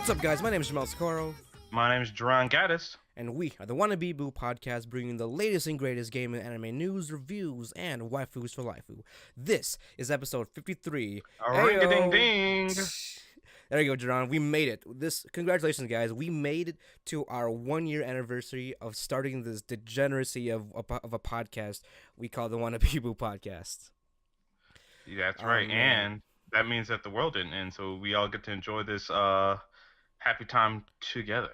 What's up, guys? My name is Jomel. My name is Jarron And we are the Wannabe Boo podcast, bringing the latest and greatest game and anime news, reviews, and waifus for life. This is episode 53. Ring-a-ding-ding! There you go, Jarron. We made it. Congratulations, guys. We made it to our 1-year anniversary of starting this degeneracy of a podcast we call the Wannabe Boo podcast. Yeah, that's right. And that means that the world didn't end, so we all get to enjoy this happy time together.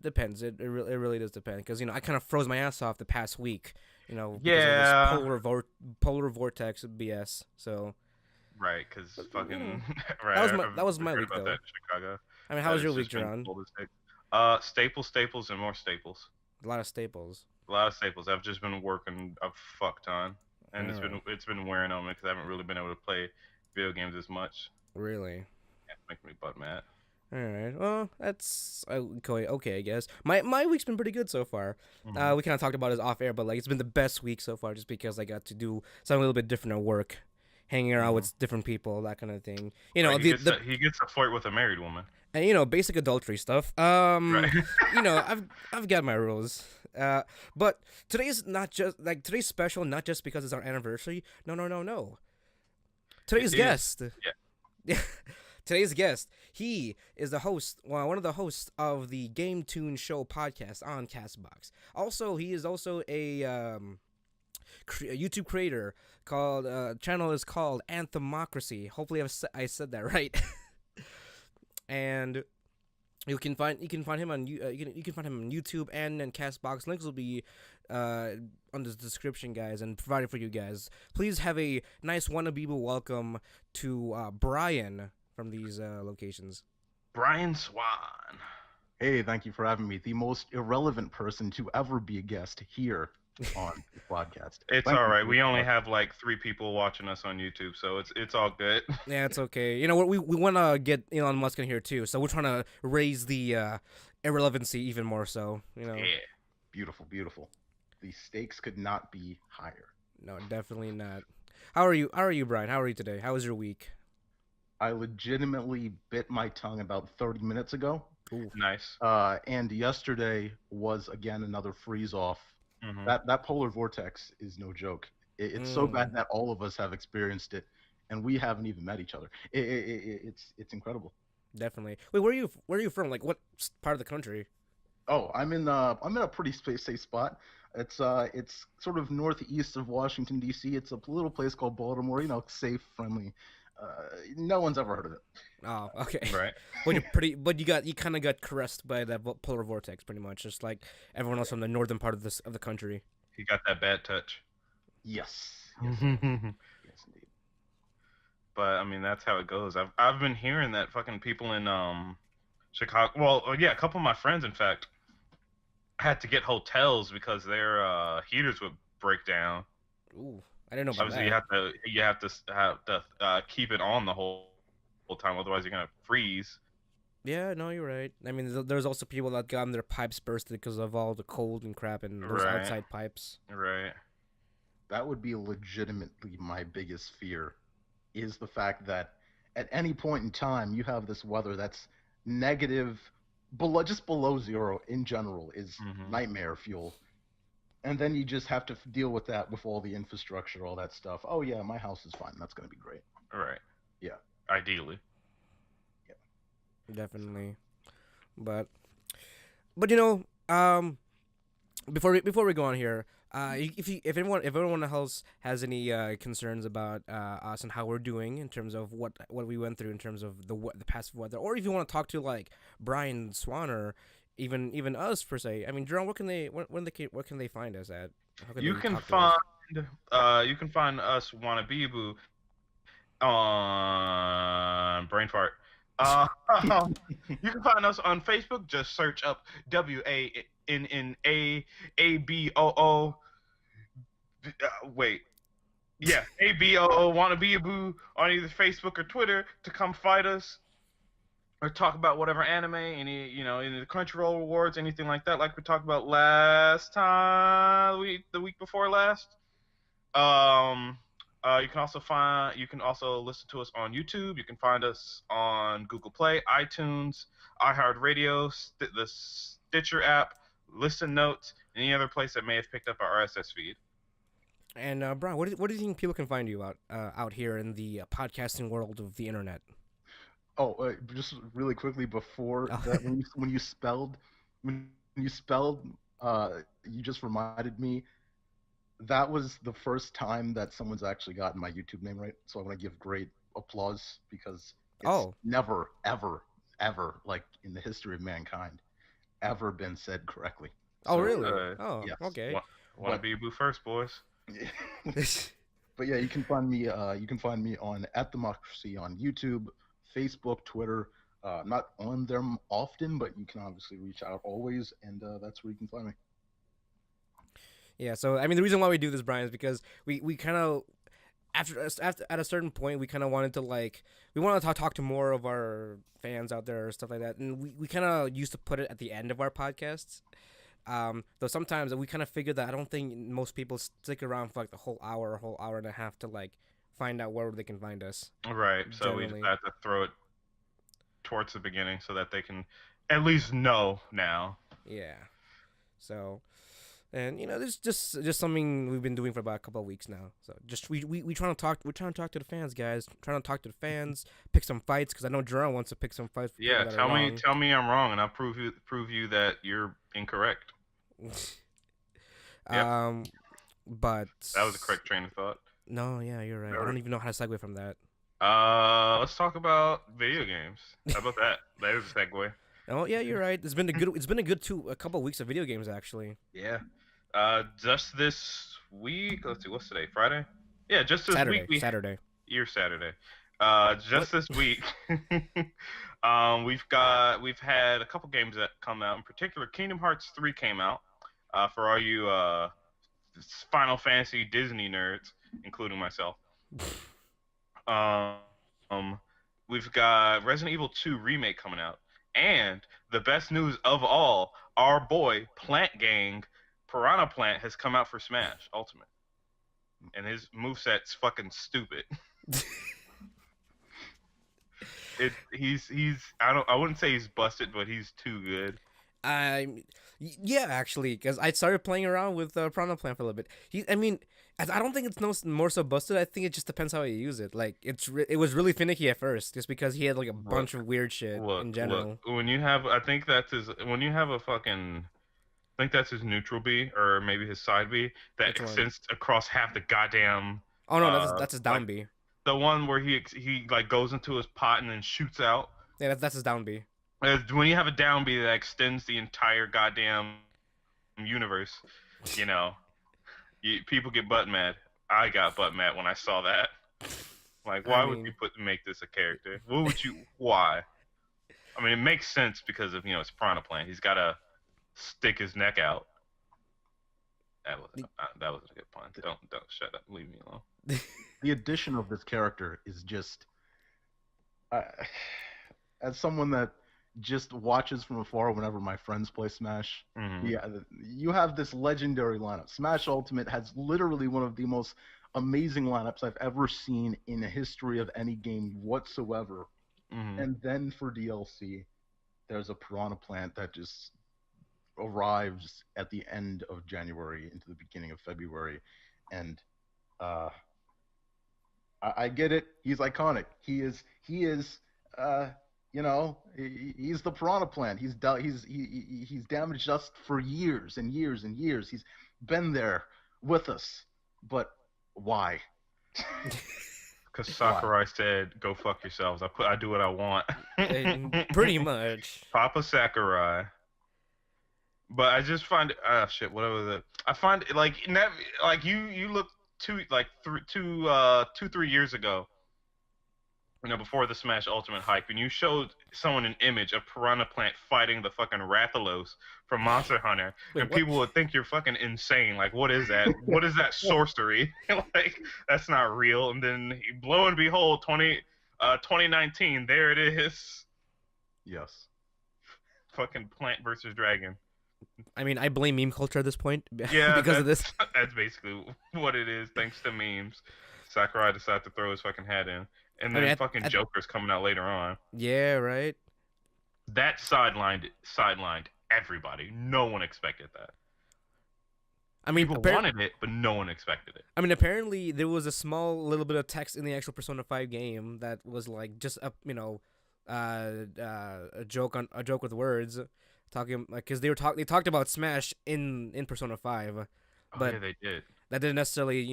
Depends. It really does depend, because I kind of froze my ass off the past week. Because yeah, of this polar vortex BS. So right, because fucking right. That was my week though. Chicago. I mean, how was your week, Jarron? Staples and more staples. A lot of staples. I've just been working a fuck ton, and it's been wearing on me because I haven't really been able to play video games as much. Really? It's making me butt mad. All right. Well, that's okay, I guess. My week's been pretty good so far. Mm-hmm. We kind of talked about it off air, but it's been the best week so far, just because I got to do something a little bit different at work, hanging around with different people, that kind of thing. He gets to flirt with a married woman. And basic adultery stuff. Right. I've got my rules. But today's today's special, not just because it's our anniversary. No. Today's guest. Yeah. Today's guest, he is one of the hosts of the Game Tune Show podcast on Castbox. Also, he is also a YouTube creator called channel is called Anthemocracy. Hopefully, I said that right. And you can find him on YouTube and on Castbox. Links will be on the description, guys, and provided for you guys. Please have a nice Wannabe welcome to Bryan from these locations. Bryan Swann. Hey, thank you for having me. The most irrelevant person to ever be a guest here on the podcast. It's all right. We only have 3 people watching us on YouTube, so it's all good. Yeah, it's okay. We want to get Elon Musk in here too, so we're trying to raise the irrelevancy even more. So Yeah. Beautiful. The stakes could not be higher. No, definitely not. How are you, Bryan? How are you today? How was your week? I legitimately bit my tongue about 30 minutes ago. Ooh. Nice. And yesterday was again another freeze off. Mm-hmm. That polar vortex is no joke. It's so bad that all of us have experienced it, and we haven't even met each other. It's incredible. Definitely. Wait, where are you from? What part of the country? Oh, I'm in a pretty safe spot. It's sort of northeast of Washington D.C. It's a little place called Baltimore. Safe, friendly. No one's ever heard of it. Oh, okay. Right. But you kind of got caressed by that polar vortex, pretty much, just like everyone else from the northern part of the country. He got that bad touch. Yes. Yes, indeed. But I mean, that's how it goes. I've been hearing that fucking people in Chicago. Well, yeah, a couple of my friends, in fact, had to get hotels because their heaters would break down. Ooh. I didn't know about Obviously, that. you have to keep it on the whole time, otherwise you're gonna freeze. Yeah, no, you're right. I mean, there's also people that got their pipes bursted because of all the cold and crap and those outside pipes. Right. That would be legitimately my biggest fear, is the fact that at any point in time you have this weather that's negative, just below zero in general is nightmare fuel. And then you just have to deal with that with all the infrastructure, all that stuff. Oh, yeah, my house is fine. That's going to be great. All right. Yeah. Ideally. Yeah. Definitely. But before we go on here, if everyone else has any concerns about us and how we're doing in terms of what we went through in terms of the past weather, or if you want to talk to Bryan Swann or even us per se. I mean, Jarron, what can they find us at? You can find us Wannabe Boo on Brain Fart. You can find us on Facebook. Just search up WANNAABOO. Wait. Yeah, ABOO Wannabe Boo on either Facebook or Twitter to come fight us. Or talk about whatever anime, any the Crunchyroll awards, anything like that, like we talked about last time, the week before last. You can also listen to us on YouTube. You can find us on Google Play, iTunes, iHeartRadio, the Stitcher app, Listen Notes, any other place that may have picked up our RSS feed. And Brian, what do you think people can find you out here in the podcasting world of the internet? Oh, just really quickly before Oh. that, when you spelled, you just reminded me that was the first time that someone's actually gotten my YouTube name right. So I want to give great applause because it's Oh. never, ever, ever, like in the history of mankind, ever been said correctly. Oh, So really? Oh, yes, okay. Want to but be Boo first, boys? but yeah, you can find me. You can find me on At Democracy on YouTube, Facebook, Twitter. Not on them often, but you can obviously reach out always, and that's where you can find me. Yeah. So I mean, the reason why we do this, Brian, is because we kind of after at a certain point we kind of wanted to like we wanted to talk to more of our fans out there or stuff like that, and we kind of used to put it at the end of our podcasts. Though sometimes we kind of figured that I don't think most people stick around for like the whole hour and a half to like find out where they can find us. Right. So we just Generally. have to throw it towards the beginning so that they can at least know now. Yeah. So, and this just something we've been doing for about a couple of weeks now. So just we trying to talk. We're trying to talk to the fans, guys. Trying to talk to the fans. Pick some fights because I know Jarron wants to pick some fights. For Yeah, people that are wrong. tell me I'm wrong, and I'll prove you that you're incorrect. Yep. But That was a correct train of thought. No, yeah, you're right. I don't even know how to segue from that. Let's talk about video games. How about that? That is a segue. Oh yeah, you're right. It's been a good. It's been a couple of weeks of video games actually. Yeah. Just this week. Let's see. What's today? Friday. Yeah, just this Saturday. week. Saturday. You're Saturday. Just this week. We've had a couple games that come out. In particular, Kingdom Hearts 3 came out. For all you Final Fantasy Disney nerds, including myself. We've got Resident Evil 2 remake coming out, and the best news of all, our boy Plant Gang, Piranha Plant, has come out for Smash Ultimate, and his moveset's fucking stupid. I wouldn't say he's busted, but he's too good. Yeah, actually, because I started playing around with Piranha Plant for a little bit. I don't think it's more so busted. I think it just depends how you use it. Like it was really finicky at first, just because he had like a bunch of weird shit in general. When you have, I think that's his. When you have a fucking, I think that's his neutral B or maybe his side B that extends across half the goddamn. Oh no, that's his down B. The one where he like goes into his pot and then shoots out. Yeah, that's his down B. When you have a down B that extends the entire goddamn universe, people get butt mad. I got butt mad when I saw that. Like, why would you make this a character? Why? I mean, it makes sense because of it's Piranha Plant. He's got to stick his neck out. That was a good pun. Don't shut up. Leave me alone. The addition of this character is just, as someone that just watches from afar whenever my friends play Smash. Mm-hmm. Yeah, you have this legendary lineup. Smash Ultimate has literally one of the most amazing lineups I've ever seen in the history of any game whatsoever. Mm-hmm. And then for DLC, there's a Piranha Plant that just arrives at the end of January into the beginning of February, and I get it. He's iconic. He is. He's the Piranha Plant. He's damaged us for years and years and years. He's been there with us. But why? Because Sakurai said, "Go fuck yourselves. I do what I want." Pretty much. Papa Sakurai. But I just find shit. Whatever I find like in that, like you look 3 years ago. Before the Smash Ultimate hype, and you showed someone an image of Piranha Plant fighting the fucking Rathalos from Monster Hunter, and people would think you're fucking insane. Like, what is that? What is that sorcery? Like, that's not real. And then, lo and behold, 2019, there it is. Yes. Fucking Plant versus Dragon. I mean, I blame meme culture at this point. Yeah, because of this. That's basically what it is, thanks to memes. Sakurai decided to throw his fucking hat in, and I mean, then fucking Joker's coming out later on. yeah, right. That sidelined everybody. No one expected that. I mean, People wanted it, but no one expected it. I mean, apparently there was a small little bit of text in the actual Persona 5 game that was like just a a joke with words, talking like because they talked about Smash in Persona 5, but Yeah, they did. that didn't necessarily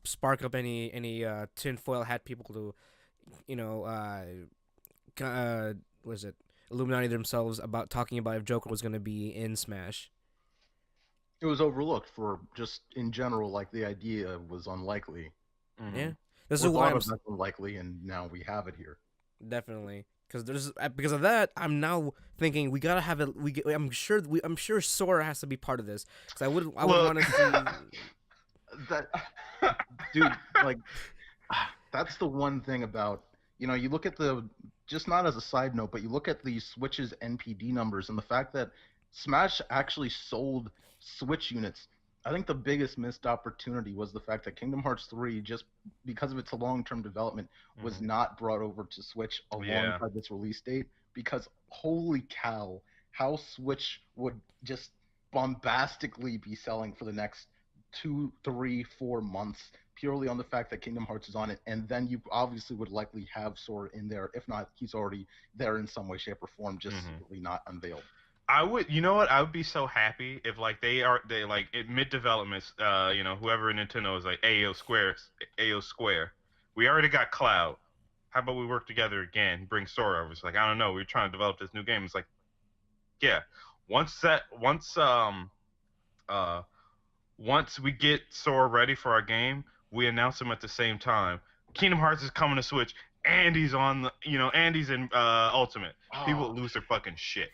spark up any tinfoil hat people to what is it, Illuminati themselves about talking about if Joker was going to be in Smash. It was overlooked for just in general, like the idea was unlikely. Mhm. Yeah, this Or is why thought I'm of as unlikely, and now we have it here. definitely because of that. I'm now thinking we gotta have it. I'm sure Sora has to be part of this because I would want to see. That dude, like, that's the one thing about, you look at just not as a side note, but you look at the Switch's NPD numbers and the fact that Smash actually sold Switch units. I think the biggest missed opportunity was the fact that Kingdom Hearts 3, just because of its long-term development, was Mhm. not brought over to Switch Yeah. alongside this release date. Because holy cow, how Switch would just bombastically be selling for the next 2, 3, 4 months, purely on the fact that Kingdom Hearts is on it, and then you obviously would likely have Sora in there. If not, he's already there in some way, shape, or form, just secretly not unveiled. I would, you know what? I would be so happy if like they like in mid developments, whoever in Nintendo is like, AO Square, we already got Cloud. How about we work together again? Bring Sora over. It's like, I don't know. We're trying to develop this new game. It's like, yeah, uh once we get Sora ready for our game, we announce him at the same time. Kingdom Hearts is coming to Switch. Andy's on the, Andy's in Ultimate. People Oh, lose their fucking shit.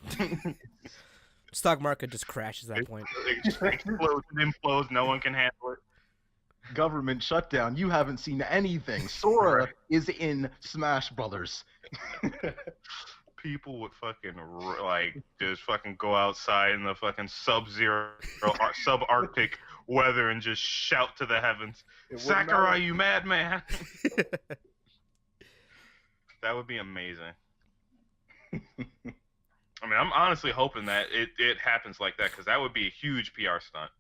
Stock market just crashes at that point. It just explodes and implodes. No one can handle it. government shutdown. You haven't seen anything. Sora Right. is in Smash Brothers. People would fucking like just fucking go outside in the fucking sub-zero, subarctic weather and just shout to the heavens, "Sakurai, you madman!" That would be amazing. I mean, I'm honestly hoping that it happens like that because that would be a huge PR stunt.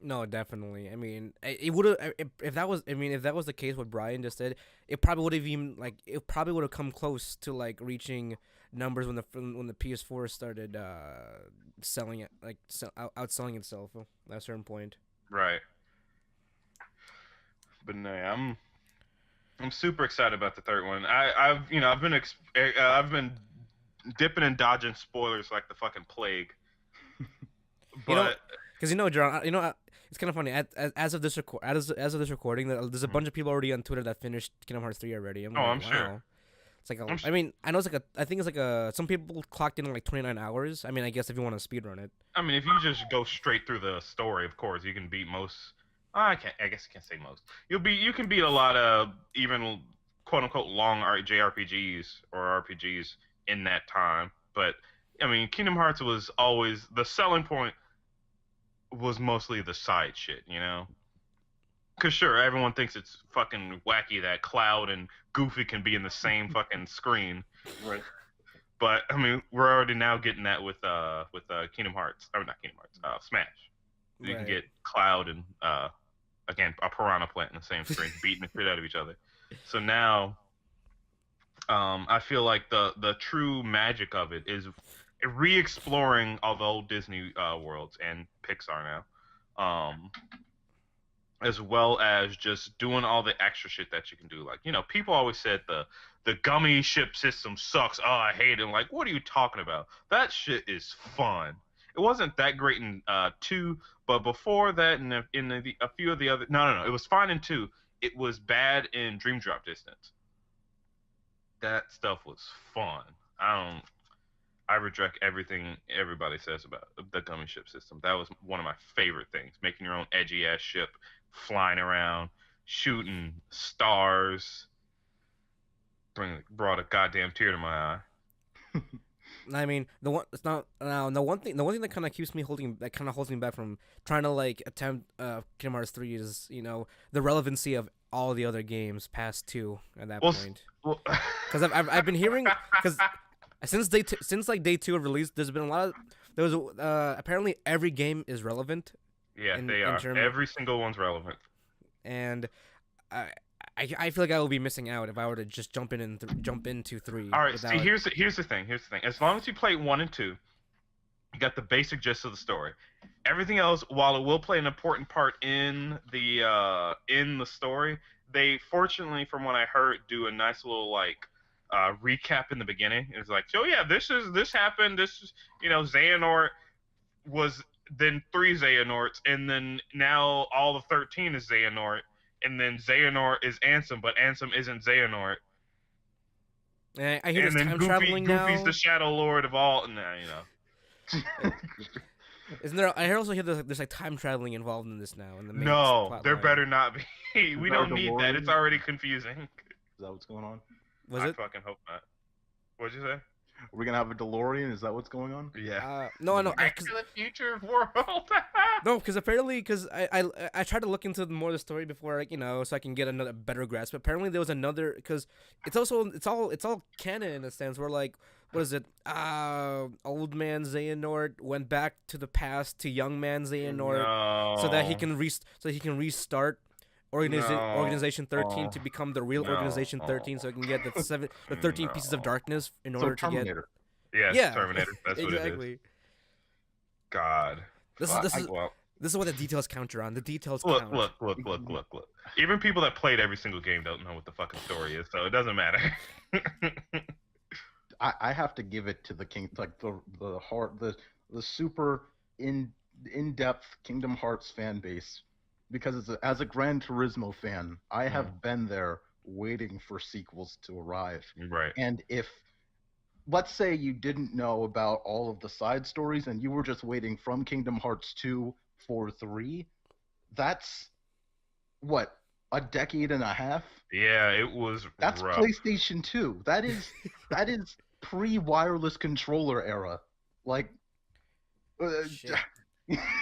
No, definitely. I mean, it would have if that was. I mean, if that was the case, what Brian just said, it probably would have come close to like reaching numbers when the PS4 started selling it, like outselling itself at a certain point. Right. But no, I'm super excited about the third one. I've been dipping and dodging spoilers like the fucking plague. But Because Jarron, it's kind of funny. As of this recording, there's a bunch of people already on Twitter that finished Kingdom Hearts 3 already. I'm sure. It's like I mean, I know it's like I think it's like some people clocked in like 29 hours. I mean, I guess if you want to speedrun it. I mean, if you just go straight through the story, of course, you can beat most. I guess I can't say most. You can beat a lot of even quote unquote long JRPGs or RPGs in that time. But I mean, Kingdom Hearts was always the selling point. Was mostly the side shit, Cause sure, everyone thinks it's fucking wacky that Cloud and Goofy can be in the same fucking screen. Right. But I mean, we're already now getting that with Kingdom Hearts, or not Kingdom Hearts, Smash. You can get Cloud and again a piranha plant in the same screen, beating the shit out of each other. So now, I feel like the true magic of it is re-exploring all the old Disney worlds and Pixar now, as well as just doing all the extra shit that you can do. Like, people always said the gummy ship system sucks. Oh, I hate it. I'm like, what are you talking about? That shit is fun. It wasn't that great in 2, but before that, and in a few of the other, no, it was fine in 2. It was bad in Dream Drop Distance. That stuff was fun. I reject everything everybody says about the gummy ship system. That was one of my favorite things. Making your own edgy ass ship, flying around, shooting stars. Brought a goddamn tear to my eye. I mean, the one thing that kind of holds me back from trying to like attempt Kingdom Hearts 3 is the relevancy of all the other games past 2 at that Well, point. well Because I've been hearing, because since since like day 2 of release, there's been a lot of there was apparently every game is relevant yeah, in they are. term, Every single one's relevant. and I I feel like I will be missing out if I were to just jump in and jump into 3. All right, without... see, here's the thing. Here's the thing. As long as you play 1 and 2, you got the basic gist of the story. Everything else, while it will play an important part in the story, they fortunately, from what I heard, do a nice little like recap in the beginning. It's like, oh yeah, this happened. This is Xehanort was then 3 Xehanorts, and then now all of 13 is Xehanort, and then Xehanort is Ansem, but Ansem isn't Xehanort. I hear And there's then time traveling Goofy's now. the Shadow Lord of all. Nah, Isn't there? I also hear there's like time traveling involved in this now. In the main No, plot there line. better not be. We there a don't need that. DeLorean? It's already confusing. Is that what's going on? Was I it? fucking hope not. What'd you say? Are we gonna have a DeLorean? Is that what's going on? Yeah. No, Back to the future world. no, because apparently, because I tried to look into more of the story before, like, so I can get another better grasp. But apparently, there was another, because it's all canon in a sense. Where like, what is it? Old man Xehanort went back to the past to young man Xehanort, so that he can restart Organization 13 to become the real Organization 13, so it can get the 13 pieces of darkness in order to get. Yeah, Terminator. That's exactly. what it is. God. This is what the details count, Jarron. The details count. Look. Even people that played every single game don't know what the fucking story is, so it doesn't matter. I have to give it to the the super in-depth Kingdom Hearts fan base, because as a Gran Turismo fan, I have been there waiting for sequels to arrive. Right. And if, let's say, you didn't know about all of the side stories and you were just waiting from Kingdom Hearts 2 for 3, that's what, a decade and a half? Yeah, it was That's rough. PlayStation 2. That is pre-wireless controller era. Like, Shit.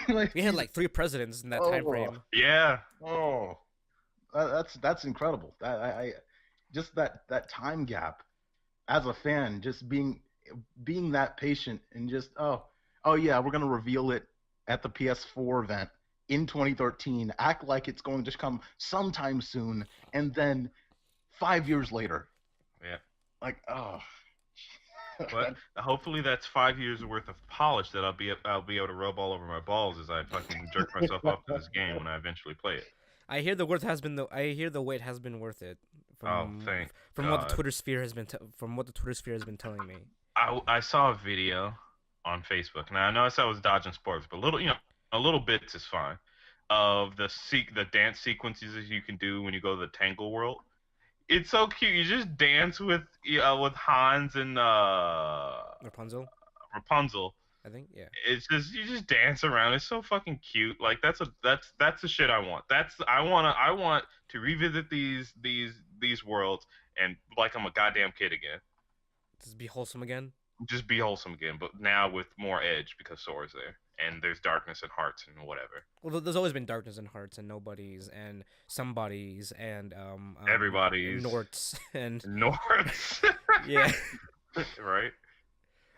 like, We had like 3 presidents in that time frame. Yeah. Oh, that's incredible. I just that time gap, as a fan, just being that patient and just oh yeah, we're gonna reveal it at the PS4 event in 2013. Act like it's going to come sometime soon, and then 5 years later. Yeah. Like, oh. But hopefully that's 5 years worth of polish that I'll be able to rub all over my balls as I fucking jerk myself off to this game when I eventually play it. I hear the wait has been worth it. From God. what the Twitter sphere has been telling me. I saw a video on Facebook. Now I know I said I was dodging sports, but a little bits is fine. Of the dance sequences you can do when you go to the Tangle World. It's so cute. You just dance with Hans and Rapunzel. I think, yeah. It's just you just dance around. It's so fucking cute. Like that's the shit I want. I want to revisit these worlds and like I'm a goddamn kid again. Just be wholesome again. Just be wholesome again, but now with more edge because Sora's there and there's darkness and hearts and whatever. Well, there's always been darkness and hearts and nobodies and somebodies and everybody's Norts and Norts. Yeah. Right.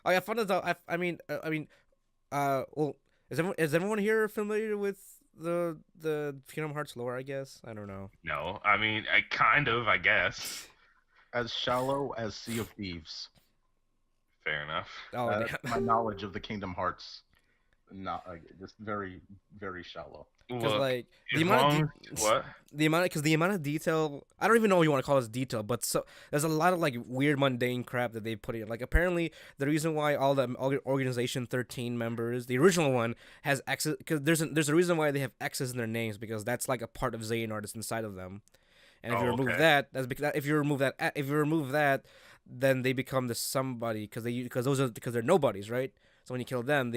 I found out. Well, is everyone here familiar with the Kingdom Hearts lore? I guess I don't know. No, I mean, I guess. As shallow as Sea of Thieves. Fair enough. Oh, my knowledge of the Kingdom Hearts, not just very, very shallow. Because like the amount of detail, I don't even know what you want to call this detail, but there's a lot of like weird mundane crap that they put in. Like apparently the reason why all the Organization 13 members, the original one, has X's, because there's a reason why they have X's in their names, because that's like a part of Xehanort that's inside of them. And if you remove that, that's because if you remove that, then they become the somebody, because they're nobodies, right? So when you kill them,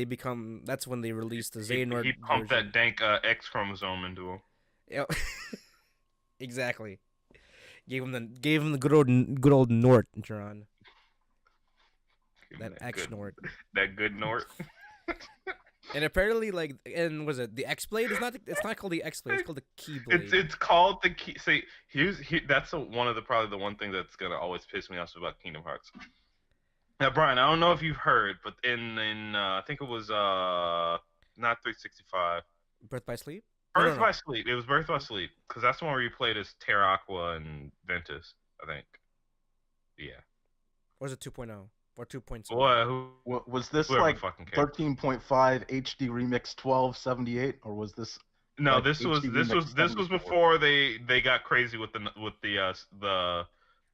that's when they release the Xehanort. He pumped that dank X chromosome into him. Yeah. Exactly. Gave him the good old Nort, Jarron. That X Nort. That good Nort. And apparently, like, and was it the X Blade? It's not called the X Blade. It's called the It's Keyblade. it's called the key. See, that's one of the probably the one thing that's gonna always piss me off about Kingdom Hearts. Now, Brian, I don't know if you've heard, but in I think it was not 365. Birth by Sleep? No, no, Birth no. by Sleep. It was Birth by Sleep because that's the one where you played as Terra Aqua and Ventus. I think. Yeah. Or is it 2.0 or 2 point something? Boy, Was this whoever like fucking cares. 13.5 HD Remix 1278, or was this No, like this was HD this was Remix this was 74? before they got crazy with the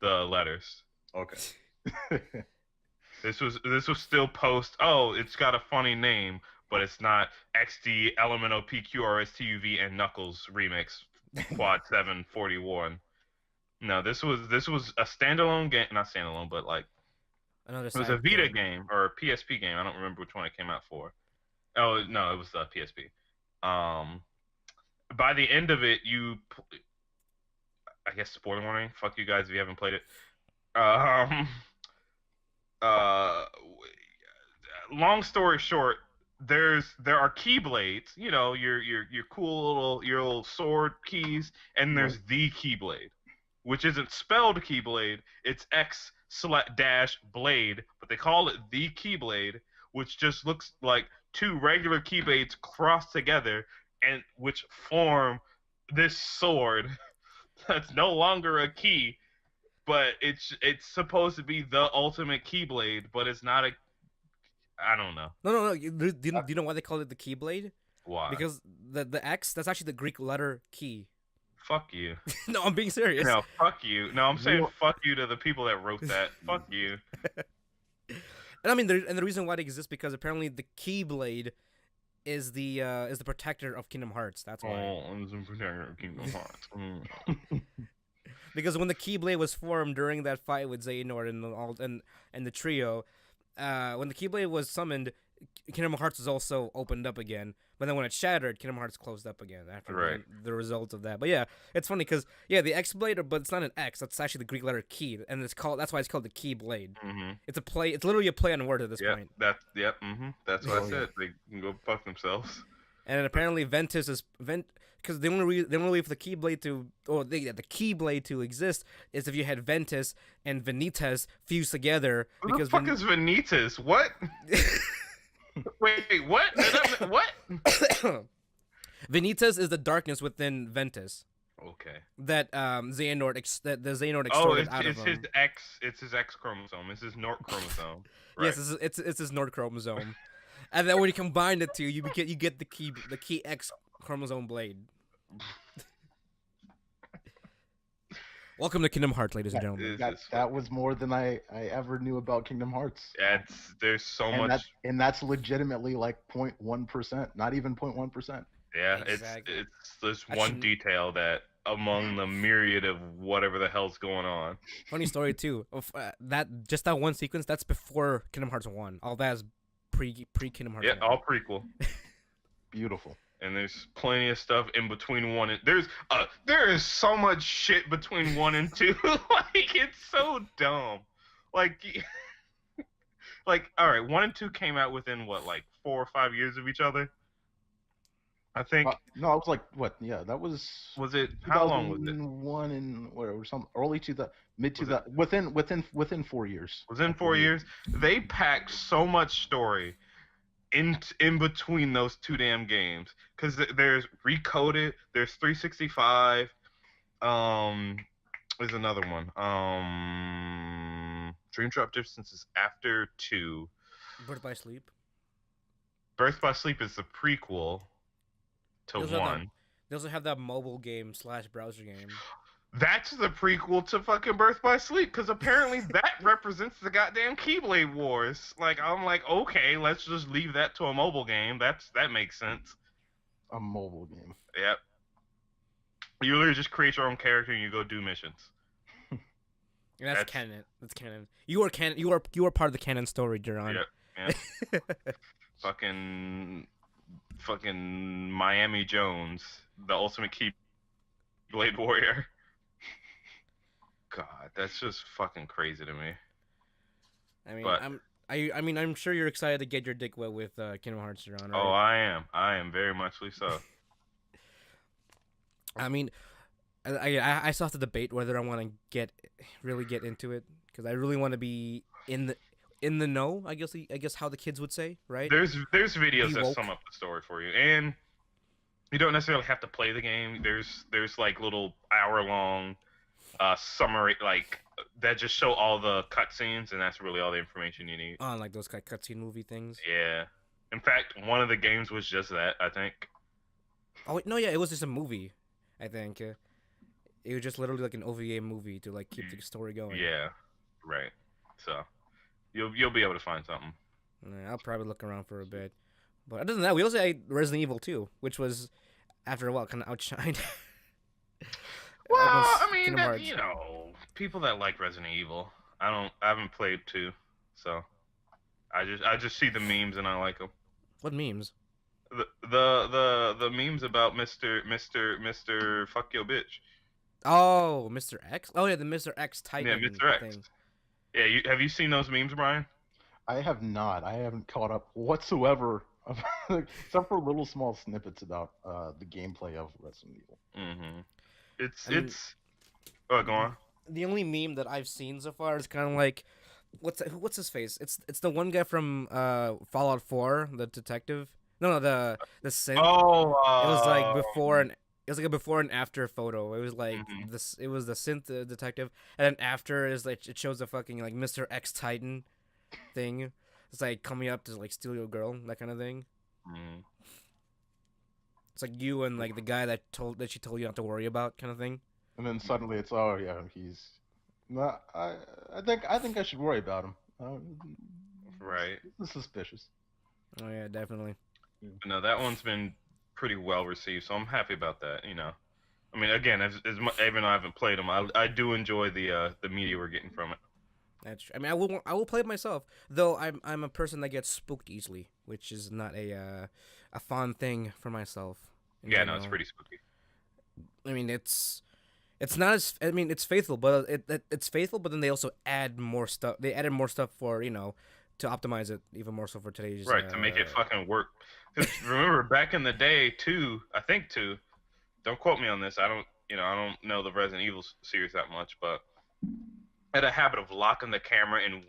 letters. Okay. This was still post. Oh, it's got a funny name, but it's not XD Elemental PQRSTUV and Knuckles remix Quad 741. No, this was a standalone game, not standalone, but like Another it was a side Vita game or a PSP game. I don't remember which one it came out for. Oh no, it was the PSP. By the end of it, I guess spoiler warning. Fuck you guys if you haven't played it. Um, uh, long story short, there are keyblades. You know, your cool little sword keys, and there's Right. the keyblade, which isn't spelled keyblade. It's X blade, but they call it the keyblade, which just looks like two regular keyblades crossed together, and which form this sword that's no longer a key, but it's supposed to be the ultimate keyblade, but it's not a. I don't know No, no, no. Do you know why they call it the Keyblade? why. Because the X, that's actually the Greek letter key. Fuck you. No, I'm being serious. No, fuck you. No, I'm saying You- fuck you to the people that wrote that. Fuck you. And I mean, and the reason why it exists because apparently the Keyblade is the protector of Kingdom Hearts. That's why. Oh, I'm the protector of Kingdom Hearts. Mm. Because when the Keyblade was formed during that fight with Xehanort and the trio, when the Keyblade was summoned, Kingdom Hearts was also opened up again. But then when it shattered, Kingdom Hearts closed up again after Right. the result of that. But yeah, it's funny because yeah, the X Blade, but it's not an X. That's actually the Greek letter key, and that's why it's called the Keyblade. Mm-hmm. It's a play. It's literally a play on word at this Yep. point. Yep. Mm-hmm. That's what Oh, I said. They can go fuck themselves. And apparently Ventus is because the only way for the Keyblade to the Keyblade to exist is if you had Ventus and Vanitas fused together. Who Because the fuck is Vanitas? What? Wait, what? What? Vanitas is the darkness within Ventus Okay. that that the Xehanort Oh, extorted out of it's his him. X. It's his X chromosome. It's his Nort chromosome. Right. Yes, it's his Nord chromosome, and then when you combine the two, you get the key X chromosome blade. Welcome to Kingdom Hearts, ladies and gentlemen. That was more than I ever knew about Kingdom Hearts. There's so and much. that's legitimately like 0.1%, not even 0.1%. Yeah, Exactly. it's there's I one shouldn't- detail that among the myriad of whatever the hell's going on. Funny story too. Of that one sequence that's before Kingdom Hearts 1. All that is pre Kingdom Hearts. Yeah, 1. all prequel. Beautiful. And there's plenty of stuff in between one and there is so much shit between 1 and 2. Like it's so dumb. Like all right, 1 and 2 came out within what, like 4 or 5 years of each other? I think. No, I was like, what? Yeah, that was. Was it, how long was it? 2001 and whatever, some early to the mid to Was the within 4 years. Within 4 years? They packed so much story in between those two damn games, because there's Recoded, there's 365, there's another one, Dream Drop Distance is after 2. Birth by Sleep. Birth by Sleep is the prequel to Those are 1. They also have that mobile game / browser game. That's the prequel to fucking Birth by Sleep, because apparently that represents the goddamn Keyblade Wars. Like, I'm like, okay, let's just leave that to a mobile game. That makes sense. A mobile game. Yep. You literally just create your own character and you go do missions. And that's canon. That's canon. You are canon. You are part of the canon story, Jarron. Yep. Fucking Miami Jones, the ultimate Keyblade warrior. God, that's just fucking crazy to me. I mean, But- I mean, I'm sure you're excited to get your dick wet with Kingdom Hearts, Jarron, Oh, right? I am very muchly so. I mean, I still have to debate whether I want to really get into it because I really want to be in the know. I guess how the kids would say, right? There's videos Be that sum woke. up the story for you, and you don't necessarily have to play the game. There's like little hour long summary like that just show all the cutscenes, and that's really all the information you need. On like those cutscene movie things. Yeah. In fact, one of the games was just that, I think. Oh wait, no, yeah, it was just a movie. I think it was just literally like an OVA movie to like keep the story going. Yeah. Right. So you'll be able to find something. Yeah, I'll probably look around for a bit. But other than that, we also had Resident Evil 2, which was after a while kind of outshined. Well, against I mean, Kingdom Hearts. you know, people that like Resident Evil. I haven't played 2, so I just see the memes and I like them. What memes? The memes about Mr. Fuck Your Bitch. Oh, Mr. X. Oh yeah, the Mr. X Yeah, Titan Mr. X. thing. Yeah, have you seen those memes, Brian? I have not. I haven't caught up whatsoever, except for little small snippets about the gameplay of Resident Evil. Mm-hmm. I mean, It's. Oh, go on. the only meme that I've seen so far is kind of like, what's his face? It's the one guy from Fallout 4, the detective. No, the synth. Oh, It was like before and it was like a before and after photo. It was like Mhm. this. It was the synth detective, and then after is like it shows the fucking like Mr. X Titan thing. It's like coming up to like steal your girl, that kind of thing. Mhm. It's like you and like the guy that she told you not to worry about, kind of thing. And then suddenly it's, oh yeah, he's. No, I think I should worry about him. Right. This is suspicious. Oh yeah, definitely. No, that one's been pretty well received, so I'm happy about that. You know, I mean, again, even though I haven't played them, I do enjoy the media we're getting from it. That's true. I mean, I will play it myself, though. I'm a person that gets spooked easily, which is not a fun thing for myself. in Yeah, no, it's general. pretty spooky. I mean, it's not as I mean, it's faithful, but it's faithful. But then they also add more stuff. They added more stuff for to optimize it even more so for today's. Right, to make it fucking work. 'Cause remember, back in the day, I think 2. Don't quote me on this. I don't know the Resident Evil series that much, but I had a habit of locking the camera in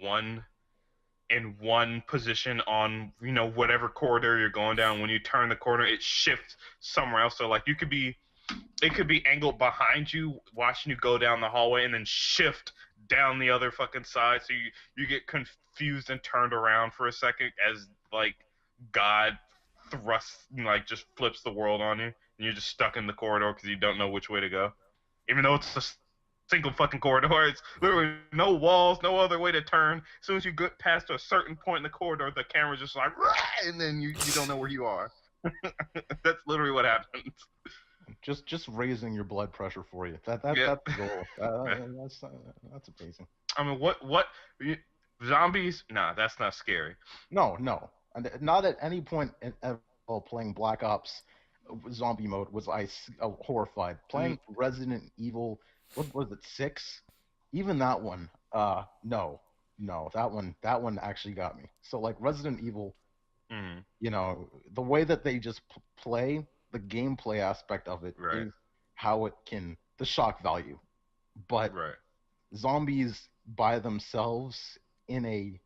one position on whatever corridor you're going down. When you turn the corner, it shifts somewhere else. So like it could be angled behind you, watching you go down the hallway, and then shift down the other fucking side. So you get confused and turned around for a second as like God thrusts like just flips the world on you, and you're just stuck in the corridor because you don't know which way to go, even though it's a single fucking corridor. It's literally no walls, no other way to turn. As soon as you get past a certain point in the corridor, the camera's just like, "Rah!" And then you don't know where you are. That's literally what happens. Just raising your blood pressure for you. That's the goal. That's amazing. I mean, what zombies? Nah, that's not scary. No, and not at any point while playing Black Ops zombie mode was I horrified. Playing Resident Evil, what was it, 6? Even that one, no, that one actually got me. So like Resident Evil, the way that they just play, the gameplay aspect of it Right. is how it can, the shock value. But Right. zombies by themselves in a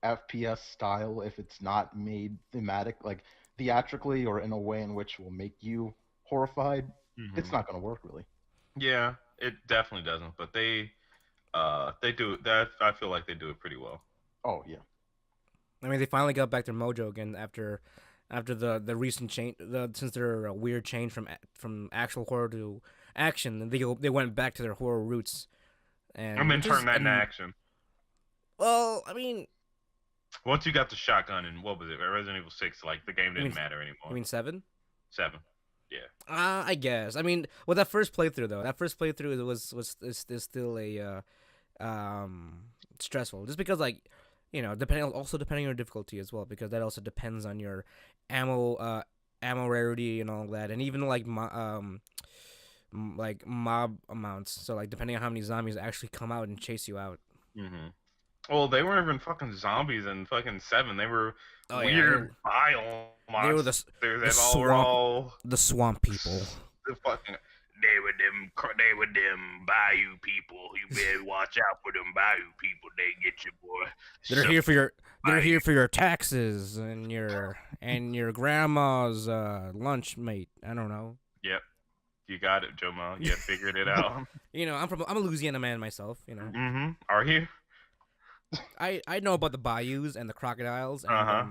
FPS style, if it's not made like theatrically or in a way in which will make you horrified, it's not going to work really. Yeah, it definitely doesn't. But they do that. I feel like they do it pretty well. Oh yeah. I mean, they finally got back their mojo again after the recent change. Since their weird change from actual horror to action, and they went back to their horror roots. And I'm gonna turn that into action. Well, I mean, once you got the shotgun and what was it, Resident Evil 6, like the game didn't matter anymore. You mean 7? 7. Yeah. I guess. I mean, with that first playthrough though, was still a stressful, just because like depending on your difficulty as well, because that also depends on your ammo rarity and all that, and even like mob amounts. So like depending on how many zombies actually come out and chase you out. Mm-hmm. Well, they weren't even fucking zombies in fucking 7. They were Oh yeah, weird bio they were monsters the that all were swamp all the swamp people. the fucking. They were them bayou people. You better watch out for them bayou people. They get you, boy. They're here Suck for your they're bayou. here for your taxes and your grandma's lunch mate. I don't know. Yep, you got it, Jomel. You figured it out. I'm a Louisiana man myself. Mm-hmm. Are you? I know about the bayous and the crocodiles Uh and huh.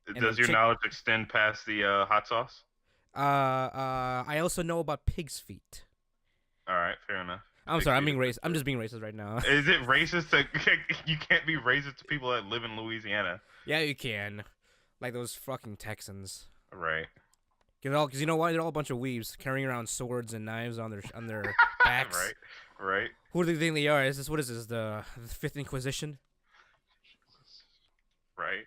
and the Does your chick. knowledge extend past the hot sauce? I also know about pig's feet. All right, fair enough. I'm Big sorry, I'm feet being is racist. I'm good. just being racist right now. Is it racist to? You can't be racist to people that live in Louisiana, Yeah, you can, like those fucking Texans. right? Cause you know why they're all a bunch of weebs carrying around swords and knives on their backs. Right, right. Who do they think they are? What is this? The Fifth Inquisition? Right.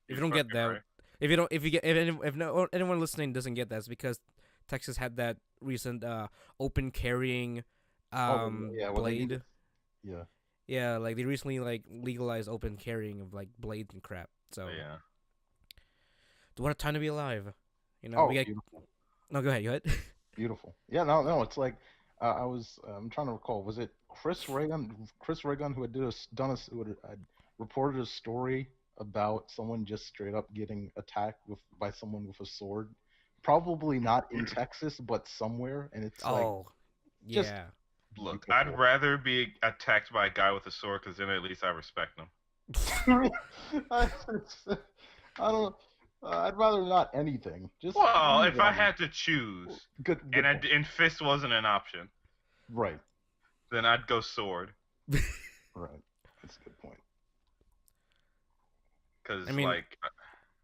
If You're you don't get fucking that, right. if you don't, if you get, if no anyone listening doesn't get that, it's because Texas had that recent open carrying Yeah, well, they blade. needed, yeah. Yeah, like they recently like legalized open carrying of like blades and crap. So Yeah. what a time to be alive. Oh, We got beautiful, no. Go ahead. Go ahead. beautiful. Yeah, no, no. It's like I'm trying to recall. Was it Chris Reagan? Chris Reagan who had reported a story about someone just straight up getting attacked by someone with a sword. Probably not in Texas, but somewhere, and it's like Oh, just yeah. Look, I'd beautiful. rather be attacked by a guy with a sword because then at least I respect him. I, I don't. I'd rather not anything. Just Well, if I anyone. had to choose, Good and point. and fist wasn't an option, Right, then I'd go sword. right. That's a good point. I Cause mean, like,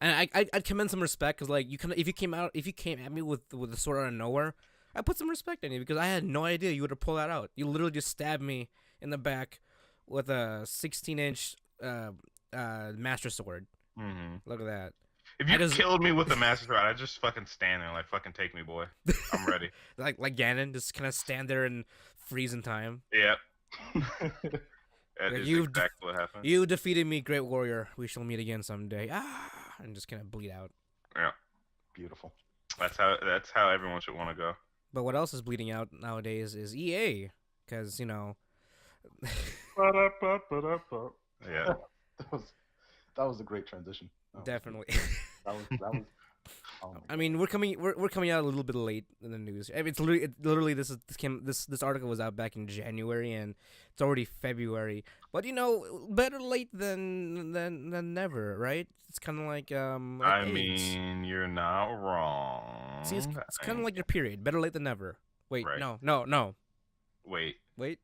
and I'd commend some respect because like if you came at me with a sword out of nowhere, I put some respect in you because I had no idea you would have pulled that out. You literally just stabbed me in the back with a 16-inch master sword. mhm. Look at that. If I you just killed me with a master sword, I'd just fucking stand there like fucking take me, boy. I'm ready. like Ganon, just kind of stand there and freeze in time. Yep, that Like is exactly what happened. you defeated me, great warrior. We shall meet again someday. And just kind of bleed out. Yeah, Beautiful. that's how everyone should want to go. But what else is bleeding out nowadays is EA, because Yeah. That was that was a great transition. definitely. That was. Oh my I mean, we're coming out a little bit late in the news. I mean, literally this article was out back in January and it's already February. But better late than never, right? It's kind of like I AIDS. mean, you're not wrong. See, it's kind of like your period. Better late than never. Wait, Right. no. Wait. Wait.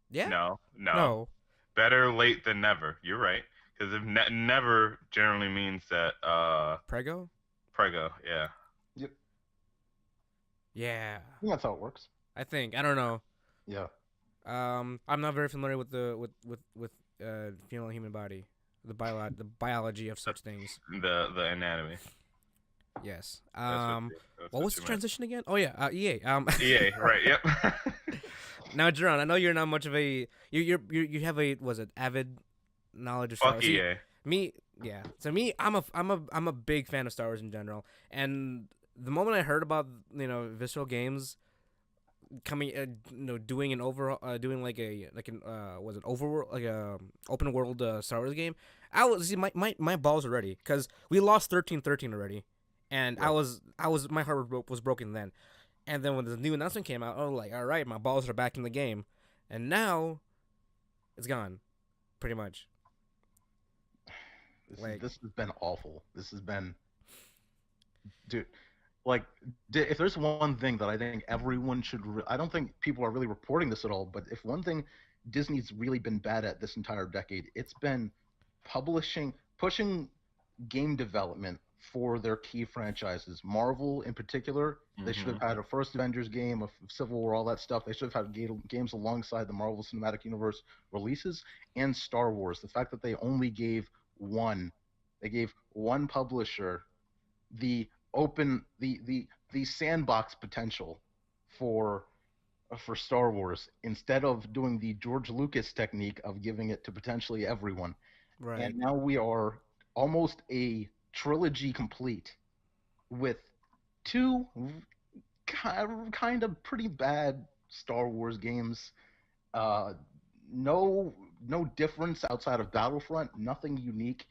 Yeah. No. No. Better late than never. You're right. Because if never generally means that Prego. prego. Yeah. Yep. Yeah. I think that's how it works. I think. I don't know. Yeah. I'm not very familiar with the female human body, the biology of such things. The anatomy. Yes. That's What was the you meant. transition again? Oh yeah, EA. EA. Right. Yep. Now, Jarron, I know you're not much of a you have a was it avid knowledge of Star Fuck Wars. See, EA. me, yeah. So me, I'm a big fan of Star Wars in general, and the moment I heard about Visceral Games coming doing an overall doing like an was it overworld like a open world Star Wars game, I was see my balls are ready because we lost 13-13 already, and Yeah. I was my heart was broken then, and then when the new announcement came out, I was like, all right, my balls are back in the game, and now it's gone, pretty much. Like This has been awful. This has been, dude. Like, if there's one thing that I think everyone should, I don't think people are really reporting this at all. But if one thing Disney's really been bad at this entire decade, it's been pushing game development for their key franchises. Marvel, in particular, they should have had a first Avengers game, a Civil War, all that stuff. They should have had games alongside the Marvel Cinematic Universe releases, and Star Wars. The fact that they only gave one, they gave one publisher the open the sandbox potential for for Star Wars instead of doing the George Lucas technique of giving it to potentially everyone. Right. And now we are almost a trilogy complete with two kind of pretty bad Star Wars games. Uh, no difference outside of Battlefront, nothing unique,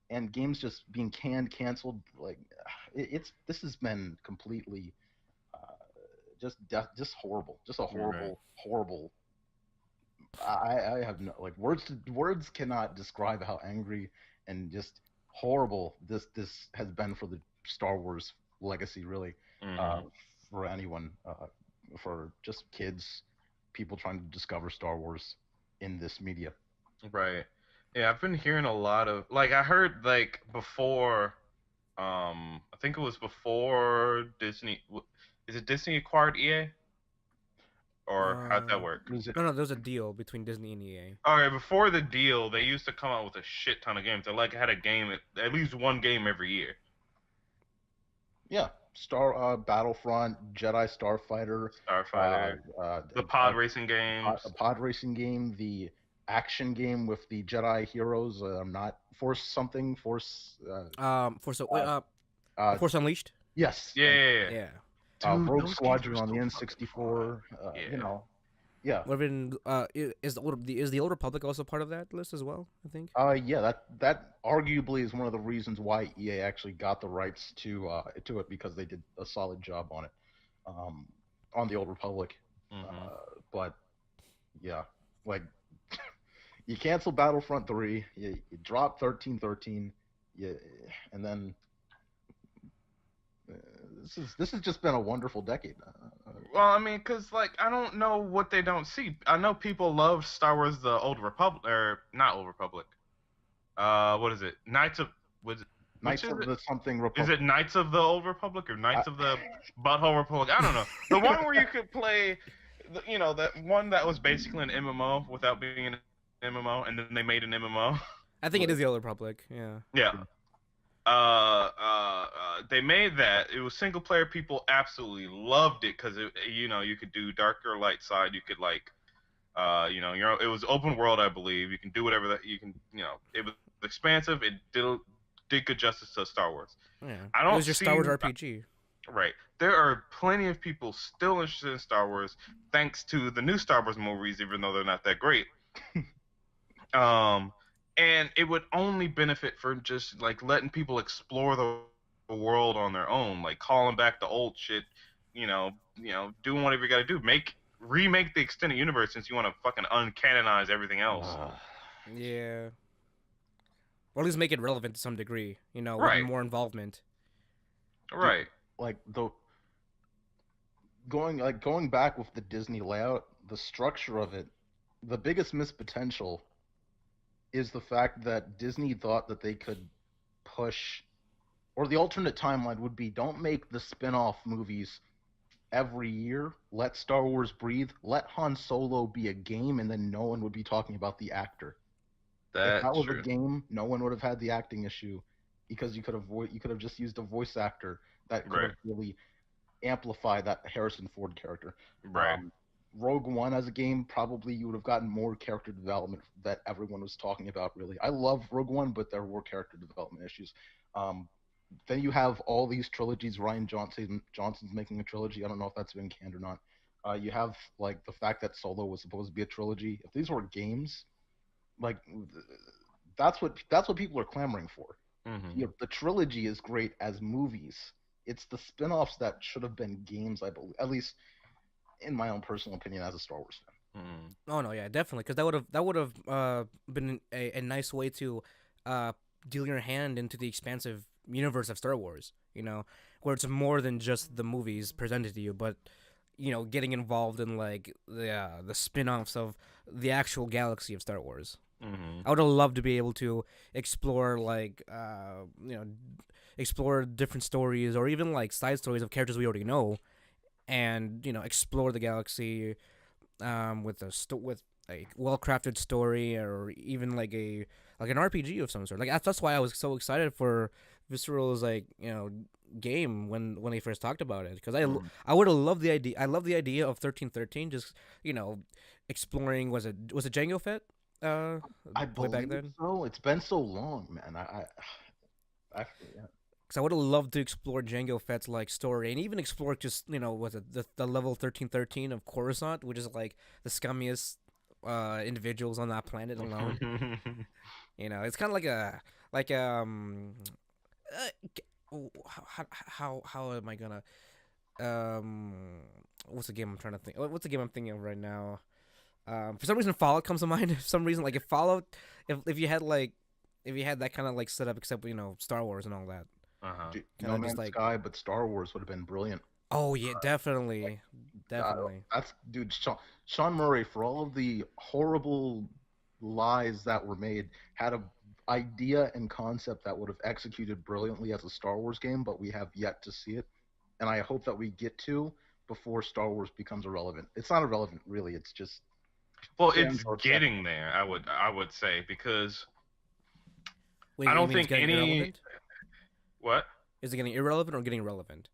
and games just being canned, canceled. Like it's this has been completely uh, just horrible, just a Right. horrible. I have no like words cannot describe how angry and just horrible this has been for the Star Wars legacy, really, uh, Mhm. for anyone, for just kids, people trying to discover Star Wars in this media. Right. Yeah, I've been hearing a lot of like I heard like before I think it was before Disney is it Disney acquired EA or how'd that Uh, work? Was it? no, there's a deal between Disney and EA. Okay, before the deal, they used to come out with a shit ton of games. They like had a game at least one game every year. Yeah, Star Battlefront, Jedi Starfighter, uh, Starfighter, uh, the a, pod racing a games. pod racing game, the action game with the Jedi heroes. Not Force something, Force. Force Uh, uh, Force Unleashed. yes, Yeah, thank yeah, you. yeah. Yeah. Dude, Rogue those games were Squadron on the so fucking fun. N64. You Yeah. know, yeah, What have been is the Old Republic also part of that list as well? I think. yeah. That arguably is one of the reasons why EA actually got the rights to it because they did a solid job on it, um, on the Old Republic. Mhm. But yeah, like you cancel Battlefront 3, you drop 1313, you, and then uh, this has just been a wonderful decade. Well, I mean, cause like I don't know what they don't see. I know people love Star Wars: The Old Republic, or not Old Republic. What is it? Knights of was it, which Knights is of it? the something Is it Republic. Knights of the Old Republic or I, Knights of the Butthole Republic? I don't know. The one where you could play, you know, that one that was basically an MMO without being an MMO, and then they made an MMO. I think it is the Old Republic. Yeah. Yeah. They made that. It was single player. People absolutely loved it because you know, you could do dark or light side. You could like, you know, it was open world, I believe. You can do whatever that you can. You know, it was expansive. It did good justice to Star Wars. Yeah. I It don't was your Star see Wars RPG. right. There are plenty of people still interested in Star Wars, thanks to the new Star Wars movies, even though they're not that great. Um, and it would only benefit from just like letting people explore the world on their own, like calling back the old shit, doing whatever you got to do, remake the extended universe since you want to fucking uncanonize everything else. Yeah. Or at least make it relevant to some degree. With Right, more involvement. Dude, right, like the going back with the Disney layout, the structure of it, the biggest missed potential is the fact that Disney thought that they could push, or the alternate timeline would be don't make the spin-off movies every year. Let Star Wars breathe. Let Han Solo be a game, and then no one would be talking about the actor. If that that's was a true. game, no one would have had the acting issue because you could have just used a voice actor that could Right, have really amplified that Harrison Ford character. right, Um, Rogue One as a game, probably you would have gotten more character development that everyone was talking about. Really, I love Rogue One, but there were character development issues. Um, then you have all these trilogies. Johnson's making a trilogy. I don't know if that's been canned or not. You have like the fact that Solo was supposed to be a trilogy. If these were games, like that's what people are clamoring for. hmm The trilogy is great as movies. It's the spin-offs that should have been games, I believe, at least in my own personal opinion as a Star Wars fan. hmm Oh no, yeah, definitely, because that would have been a nice way to uh deal your hand into the expansive universe of Star Wars. Where it's more than just the movies presented to you, but getting involved in like the spin-offs of the actual galaxy of Star Wars. hmm I would have loved to be able to explore like explore different stories or even like side stories of characters we already know, and explore the galaxy with with a well crafted story or even like an RPG of some sort. Like that's why I was so excited for Visceral's like game when they first talked about it, because Mm. I would have loved the idea. I love the idea of 1313 just exploring. Was it Jango Fett? Uh, I way back believe then. so. It's been so long, man. I yeah. Because I would have loved to explore Jango Fett's like story, and even explore just was it the level 1313 of Coruscant, which is like the scummiest individuals on that planet alone. It's kind of like uh, g- how am I gonna um what's the game I'm trying to think? What's the game I'm thinking of right now? For some reason, Fallout comes to mind. For some reason, like if Fallout, if you had that kind of like setup, except Star Wars and all that, Uh-huh. kind No of just Man's like, Sky, but Star Wars would have been brilliant. oh yeah, Like, definitely, uh, definitely. that's dude. Sean Murray, for all of the horrible lies that were made, had a idea and concept that would have executed brilliantly as a Star Wars game, but we have yet to see it. And I hope that we get to before Star Wars becomes irrelevant. It's not irrelevant, really. It's just Well, fans it's are upset. getting there. I would say because Wait, I you don't mean it's think getting any irrelevant? what Is it getting irrelevant or getting relevant?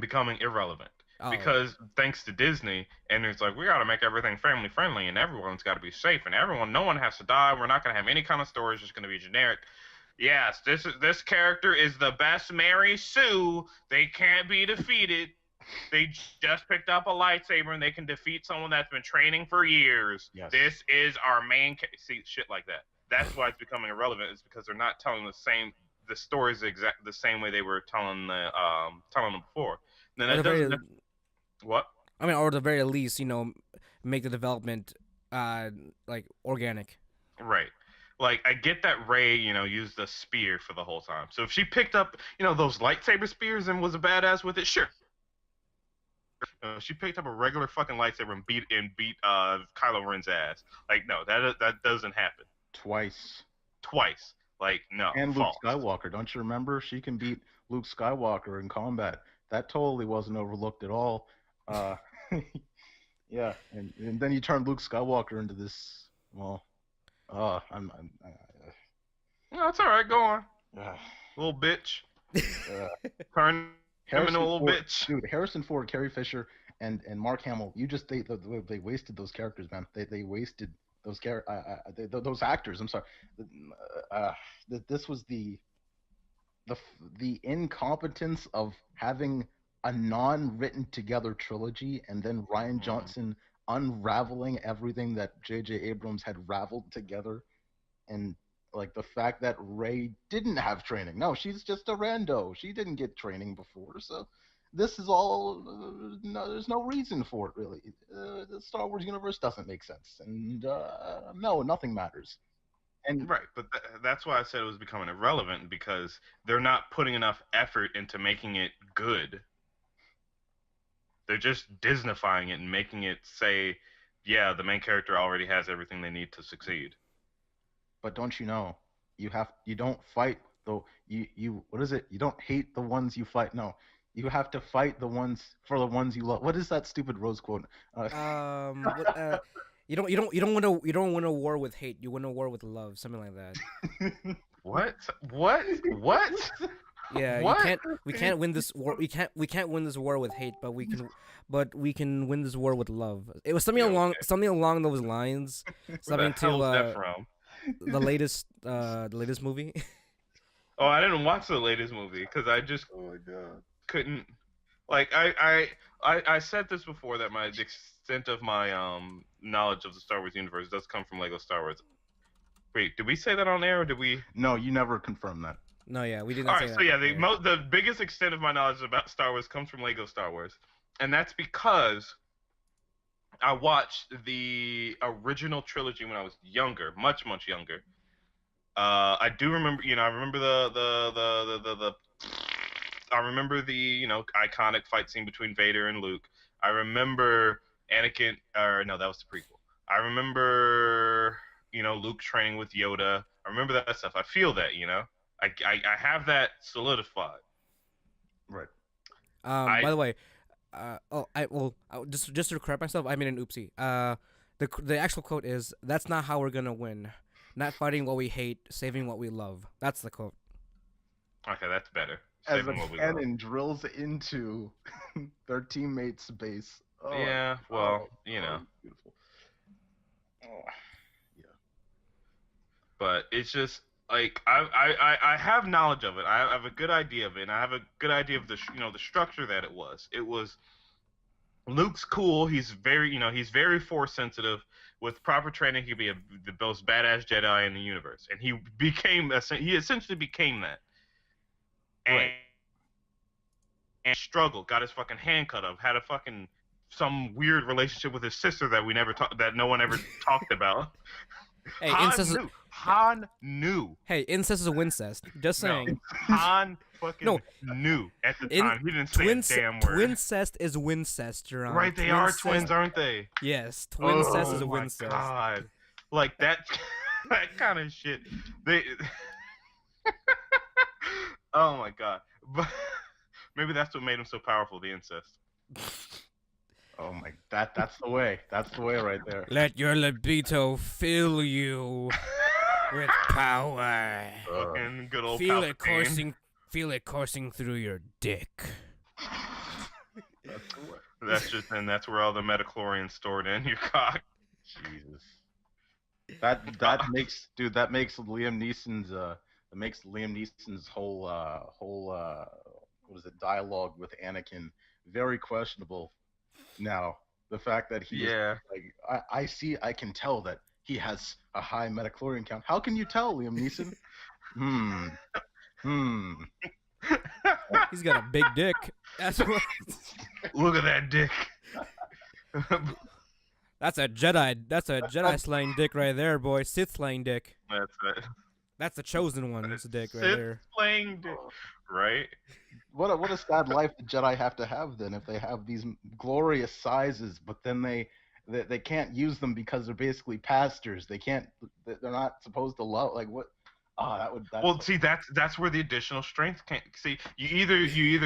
becoming irrelevant Oh, because thanks to Disney and it's like we got to make everything family friendly and everyone's got to be safe and no one has to die. We're not going to have any kind of stories. It's just going to be generic. Yes, this character is the best Mary Sue. They can't be defeated. They just picked up a lightsaber and they can defeat someone that's been training for years. Yes. This is our main see shit like that. That's why it's becoming irrelevant. Is because they're not telling the stories exact the same way they were telling them before. Then or the that very, doesn't what I mean, or the very least, make the development like organic. right. Like I get that Rey, used the spear for the whole time. So if she picked up, those lightsaber spears and was a badass with it, sure. She picked up a regular fucking lightsaber and beat Kylo Ren's ass. Like no, that doesn't happen Twice. twice. Like no, And Luke false. Skywalker. Don't you remember? She can beat Luke Skywalker in combat. That totally wasn't overlooked at all. Uh, yeah, and then you turn Luke Skywalker into this. Well, No, it's all right. Go on, uh, little bitch. uh, Turn him into a Harrison little Ford, bitch. dude. Harrison Ford, Carrie Fisher, and Mark Hamill. They wasted those characters, man. They wasted those actors. I'm sorry. Uh, this was the the incompetence of having a non-written together trilogy and then Ryan Mhm. Johnson unraveling everything that J.J. Abrams had raveled together, and like the fact that Ray didn't have training. No, she's just a rando. She didn't get training before, so this is all. No, there's no reason for it really. The Star Wars universe doesn't make sense, and no, nothing matters. And Right, but that's why I said it was becoming irrelevant because they're not putting enough effort into making it good. They're just Disneyfying it and making it say, yeah, the main character already has everything they need to succeed. but don't you know, you don't fight the you what is it? You don't hate the ones you fight. No, you have to fight the ones for the ones you love. What is that stupid Rose quote? What you don't win a war with hate. You win a war with love, something like that. What? What? What? Yeah, you What? can't. We can't win this war. We can't win this war with hate, but we can win this war with love. It was something Yeah, along okay. something along those lines. Where the Something hell to is that from? the latest movie. Oh, I didn't watch the latest movie because I just Oh my god. couldn't. Like I said this before that the extent of my knowledge of the Star Wars universe does come from Lego Star Wars. Wait, did we say that on air or did we? No, you never confirmed that. No, yeah, we did All not say right, so that. yeah, Yeah. the biggest extent of my knowledge about Star Wars comes from Lego Star Wars, and that's because I watched the original trilogy when I was younger, much much younger. I do remember, I remember I remember the iconic fight scene between Vader and Luke. I remember Anakin, or no, that was the prequel. I remember Luke training with Yoda. I remember that stuff. I feel that. I have that solidified. Right. I By the way, just to correct myself, I made an oopsie. The actual quote is, "That's not how we're gonna win. Not fighting what we hate, saving what we love." That's the quote. Okay, that's better. as Saving a what we love. cannon drills into their teammate's base. Oh, Yeah, well, you know. beautiful. Oh, yeah. But it's just like I have knowledge of it. I have a good idea of it, and I have a good idea of the the structure that it was. It was Luke's cool. He's very force sensitive. With proper training, he'd be the most badass Jedi in the universe, and he essentially became that. And, Right. and struggled, got his fucking hand cut off, had a fucking some weird relationship with his sister that no one ever talked about. Hey, Han incest. knew. Han knew. Hey, incest is a wincest. Just saying. No, Han fucking No. knew at the time. He didn't say a damn word. Twincest is wincest, Jarron. Right, they are twins, aren't they? Yes, twincest is a Oh my wincest. god, like that, that kind of shit. They. Oh my god, but maybe that's what made him so powerful. The incest. Oh my, that's the way. That's the way right there. Let your libido fill you with power. Fucking good old Feel Palpatine. it coursing. Feel it coursing through your dick. That's the way. That's where all the metachlorians stored in your cock. Jesus. That makes Liam Neeson's whole what is it, dialogue with Anakin very questionable. Now, the fact that he Yeah. like I can tell that he has a high metachlorian count. How can you tell, Liam Neeson? He's got a big dick. That's what. Look at that dick. That's a Jedi. That's a Jedi slaying dick right there, boy. Sith slaying dick. That's it. That's the chosen one's dick right Sith there. playing dick. Right? What a sad life the Jedi have to have then if they have these glorious sizes, but then they can't use them because they're basically pastors. They're not supposed to love like what. Well, see, that's where the additional strength can. See, you either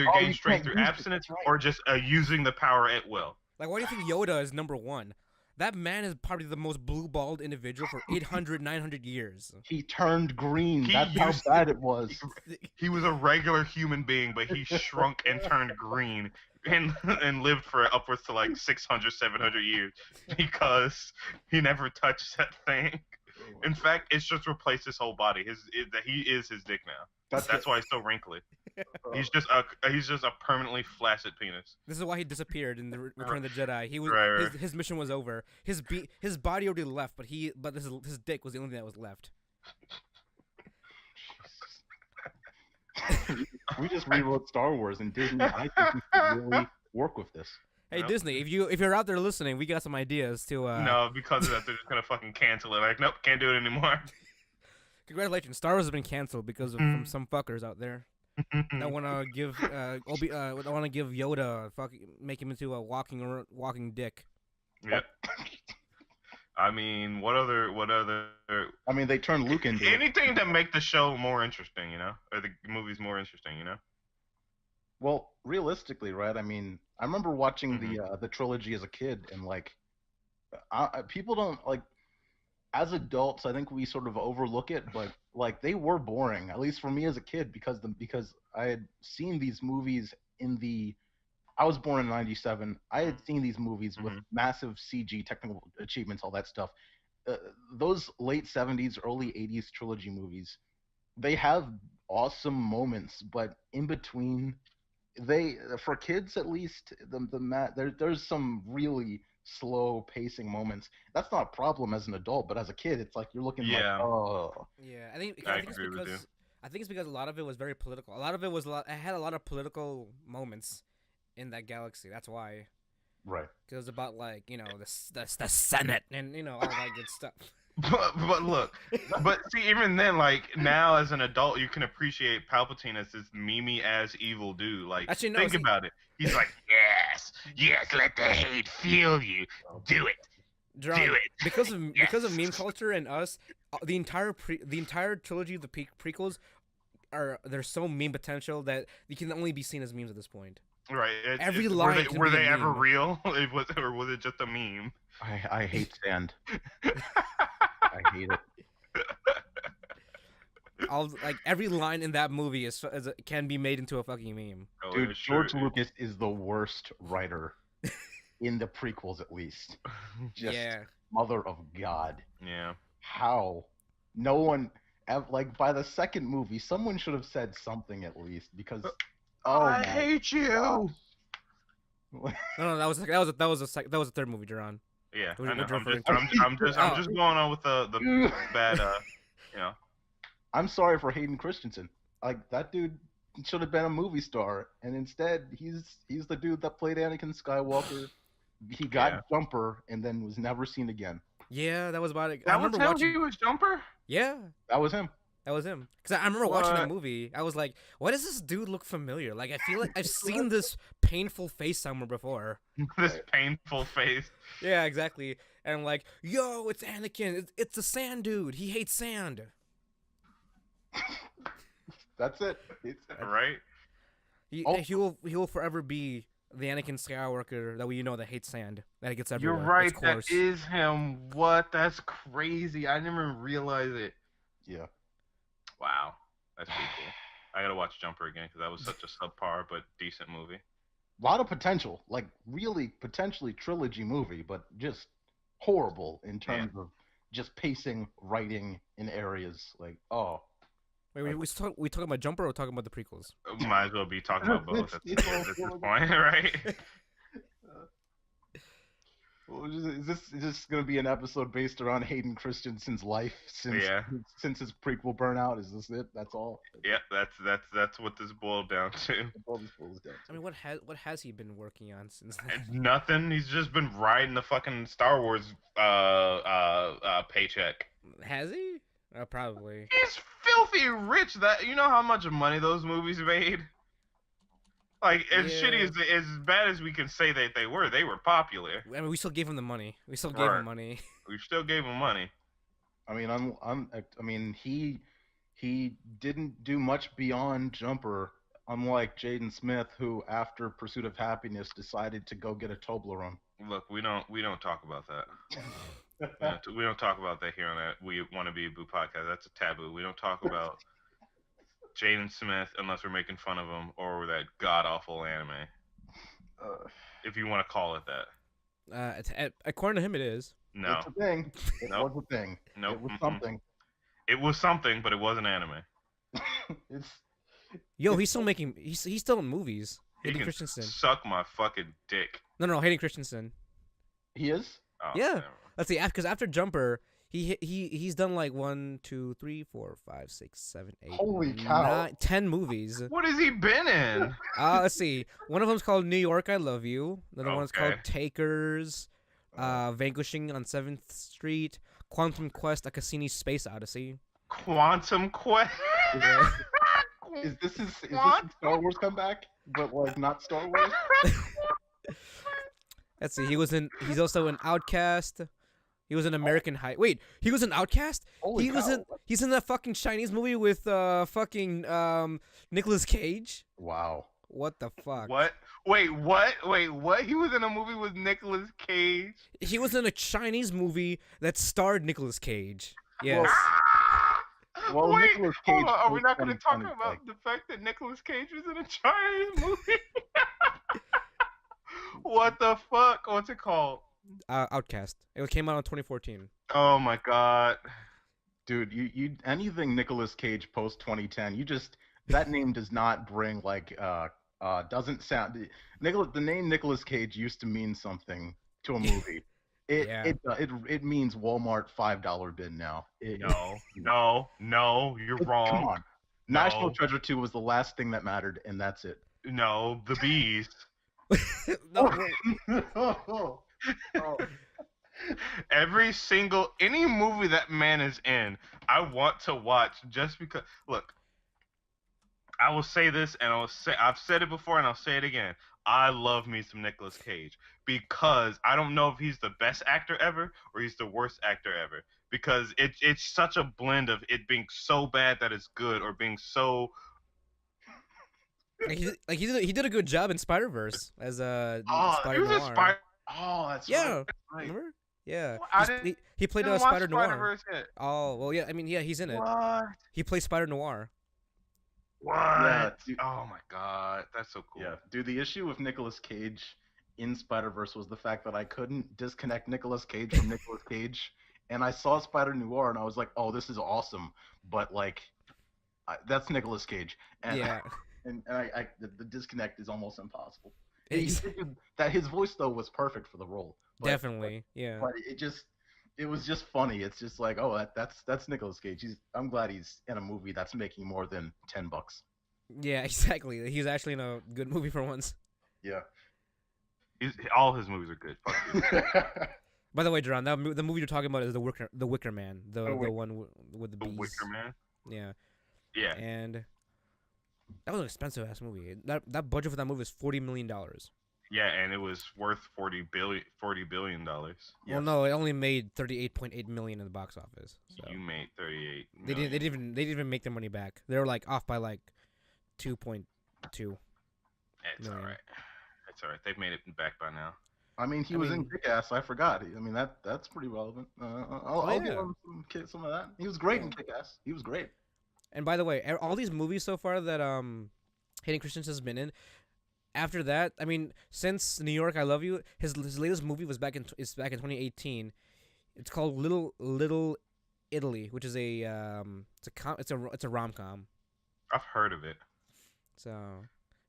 Oh, gain you strength can't through use it, abstinence that's right. or just using the power at will. Like, why do you think Yoda is number one? That man is probably the most blue-balled individual for 800, 900 years. He turned green. He That's how used- bad it was. He was a regular human being, but he shrunk and turned green and lived for upwards to like 600, 700 years because he never touched that thing. In fact, it's just replaced his whole body. He is his dick now. That's why he's so wrinkly. He's just a permanently flaccid penis. This is why he disappeared in the Return of the Jedi. He was Right. his mission was over. His body already left, but his dick was the only thing that was left. We just rewrote Star Wars, and Disney. I think we should really work with this. Hey, Yep. Disney, if you're out there listening, we got some ideas to. No, because of that, they're just gonna fucking cancel it. Like, nope, can't do it anymore. Congratulations, Star Wars has been canceled because of from some fuckers out there that want to give Yoda make him into a walking dick. Yep. I mean, what other? I mean, they turned Luke into it. Anything to make the show more interesting, or the movies more interesting, Well, realistically, right? I mean, I remember watching the trilogy as a kid, and like, people don't like. As adults, I think we sort of overlook it, but like they were boring, at least for me as a kid, because I had seen these movies I was born in '97. I had seen these movies with massive CG technical achievements, all that stuff. Those late '70s, early '80s trilogy movies, they have awesome moments, but in between, for kids at least, there's some really slow pacing moments. That's not a problem as an adult, but as a kid, it's like you're looking like, oh. Yeah, I think I it's agree with because you. I think it's because a lot of it was very political. A lot of it was it had a lot of political moments in that galaxy. That's why. Right. Because it was about like the Senate and all that good stuff. But look, see, even then, like now as an adult, you can appreciate Palpatine as this memey ass evil dude. Like, Actually, no, think see- about it. He's like, yes, let the hate feel you. Do it. Jarron, Do it. because of Yes. meme culture and us, the entire trilogy of the prequels there's so meme potential that you can only be seen as memes at this point. Right. Every were line they, can were be a they ever meme. real? Or was it just a meme? I hate sand. I hate it. all like every line in that movie can be made into a fucking meme. Oh, Dude, it's true, George Lucas is the worst writer in the prequels, at least. Just Yeah. mother of God. Yeah. How? No one, like by the second movie, someone should have said something at least because. Oh I my hate you. No, that was the third movie, Jarron. Yeah, What I know. you're I'm referring just, to. I'm just going on with the bad, you know. I'm sorry for Hayden Christensen. Like that dude should have been a movie star, and instead he's the dude that played Anakin Skywalker. He got Yeah. Jumper and then was never seen again. Yeah, that was about it. I That was remember him. watching. He was Jumper. Yeah, That was him. that was him. Because I remember watching that What? movie. I was like, why does this dude look familiar? Like, I feel like I've seen this painful face somewhere before. This painful face. Yeah, exactly. And I'm like, yo, it's Anakin. It's the sand dude. He hates sand. That's it. Right? He will forever be the Anakin Skywalker that we know that hates sand. That gets You're everywhere. right. It's That coarse. is him. What? That's crazy. I didn't even realize it. Yeah. Wow. That's pretty cool. I gotta watch Jumper again because that was such a subpar but decent movie. A lot of potential, like really potentially trilogy movie, but just horrible in terms of just pacing, writing in areas like Wait, we talking about Jumper or talking about the prequels? Might as well be talking about both at It's this all- point, right? Well, is this going to be an episode based around Hayden Christensen's life since his prequel burnout? Is this it? That's all. Yeah, that's what this boiled down to. That's all this boils down to. I mean, what has he been working on since then? Nothing. He's just been riding the fucking Star Wars paycheck. Has he? Probably. He's filthy rich. That you know how much money those movies made. Like as shitty as bad as we can say that they were popular. I mean, we still gave him the money. We still gave him money. We still gave him money. I mean, he didn't do much beyond Jumper, unlike Jaden Smith, who after Pursuit of Happiness decided to go get a Toblerone. Look, we don't talk about that. We don't talk about that here on that We Want to Be a Boo podcast. That's a taboo. We don't talk about Jaden Smith unless we're making fun of him or that god awful anime. If you want to call it that. According to him, it is. No. It's a thing. It Nope. was a thing. Nope. It was something. It was something, but it wasn't anime. It's Yo, he's still making. He's still in movies. He Hayden can Christensen. suck my fucking dick. No, Hayden Christensen. he is. Oh, Yeah. never mind. Let's see, because after Jumper, he's done like 1, 2, 3, 4, 5, 6, 7, 8. Holy cow. 10 movies. What has he been in? Let's see. One of them's called New York, I Love You. The other one's called Okay. Takers. Vanquishing on 7th Street. Quantum Quest: A Cassini Space Odyssey. Quantum Quest. Yeah. Is this his Star Wars comeback? But like not Star Wars? Let's see. He's also an Outcast. He was an American High. Wait, he was an Outcast? Holy cow. He's in that fucking Chinese movie with fucking Nicolas Cage. Wow. What the fuck? What? Wait, what? Wait, what? He was in a movie with Nicolas Cage. He was in a Chinese movie that starred Nicolas Cage. Yes. Well, Wait, Nicolas hold Cage on. Are we was not going to talk 2020, about like- the fact that Nicolas Cage was in a Chinese movie? What the fuck? What's it called? Outcast. It came out in 2014. Oh my god. Dude, you anything Nicolas Cage post 2010, that name does not bring doesn't sound the name Nicolas Cage used to mean something to a movie. It means Walmart $5 bin now. No, you're wrong. Come on. National Treasure 2 was the last thing that mattered, and that's it. No, the bees. No, wait. Oh. Any movie that man is in, I want to watch just because. Look, I will say this, and I've said it before, and I'll say it again. I love me some Nicolas Cage because I don't know if he's the best actor ever or he's the worst actor ever, because it's such a blend of it being so bad that it's good or being so. He did a good job in Spider-Verse as He Spider was a Noir. Spider. Oh, that's Yeah. right. That's right. Remember? Yeah, I he played didn't watch Spider Spider Noir. Verse yet. Oh well, yeah. I mean, yeah, he's in it. What? He plays Spider Noir. Yeah, What? dude, Oh my god, that's so cool. yeah, dude. The issue with Nicolas Cage in Spider Verse was the fact that I couldn't disconnect Nicolas Cage from Nicolas Cage, and I saw Spider Noir and I was like, oh, this is awesome, but like, that's Nicolas Cage, and Yeah, the disconnect is almost impossible. it's That his voice though was perfect for the role, definitely. Yeah, but it was just funny. It's just like, oh, that's Nicolas Cage. I'm glad he's in a movie that's making more than $10. yeah, exactly. He's actually in a good movie for once. Yeah. All his movies are good. Fuck you. By the way, Jarron, the movie you're talking about is the Wicker Man, the one with the The bees. Wicker Man. Yeah, Yeah. and that was an expensive ass movie. That budget for that movie was $40 million. Yeah, and it was worth $40 billion. Well, no, it only made 38.8 million in the box office. So You made 38 they million. didn't even make their money back. They were like off by like 2.2. It's all million. right. It's all right. They've made it back by now. I mean, he was in Kick-Ass. I forgot. I mean, that's pretty relevant. I'll give him some of that. He was great in Kick-Ass. He was great. And by the way, all these movies so far that Hayden Christensen has been in, after that, I mean, since New York, I Love You, his latest movie was back in 2018. It's called Little Italy, which is it's a rom-com. I've heard of it. So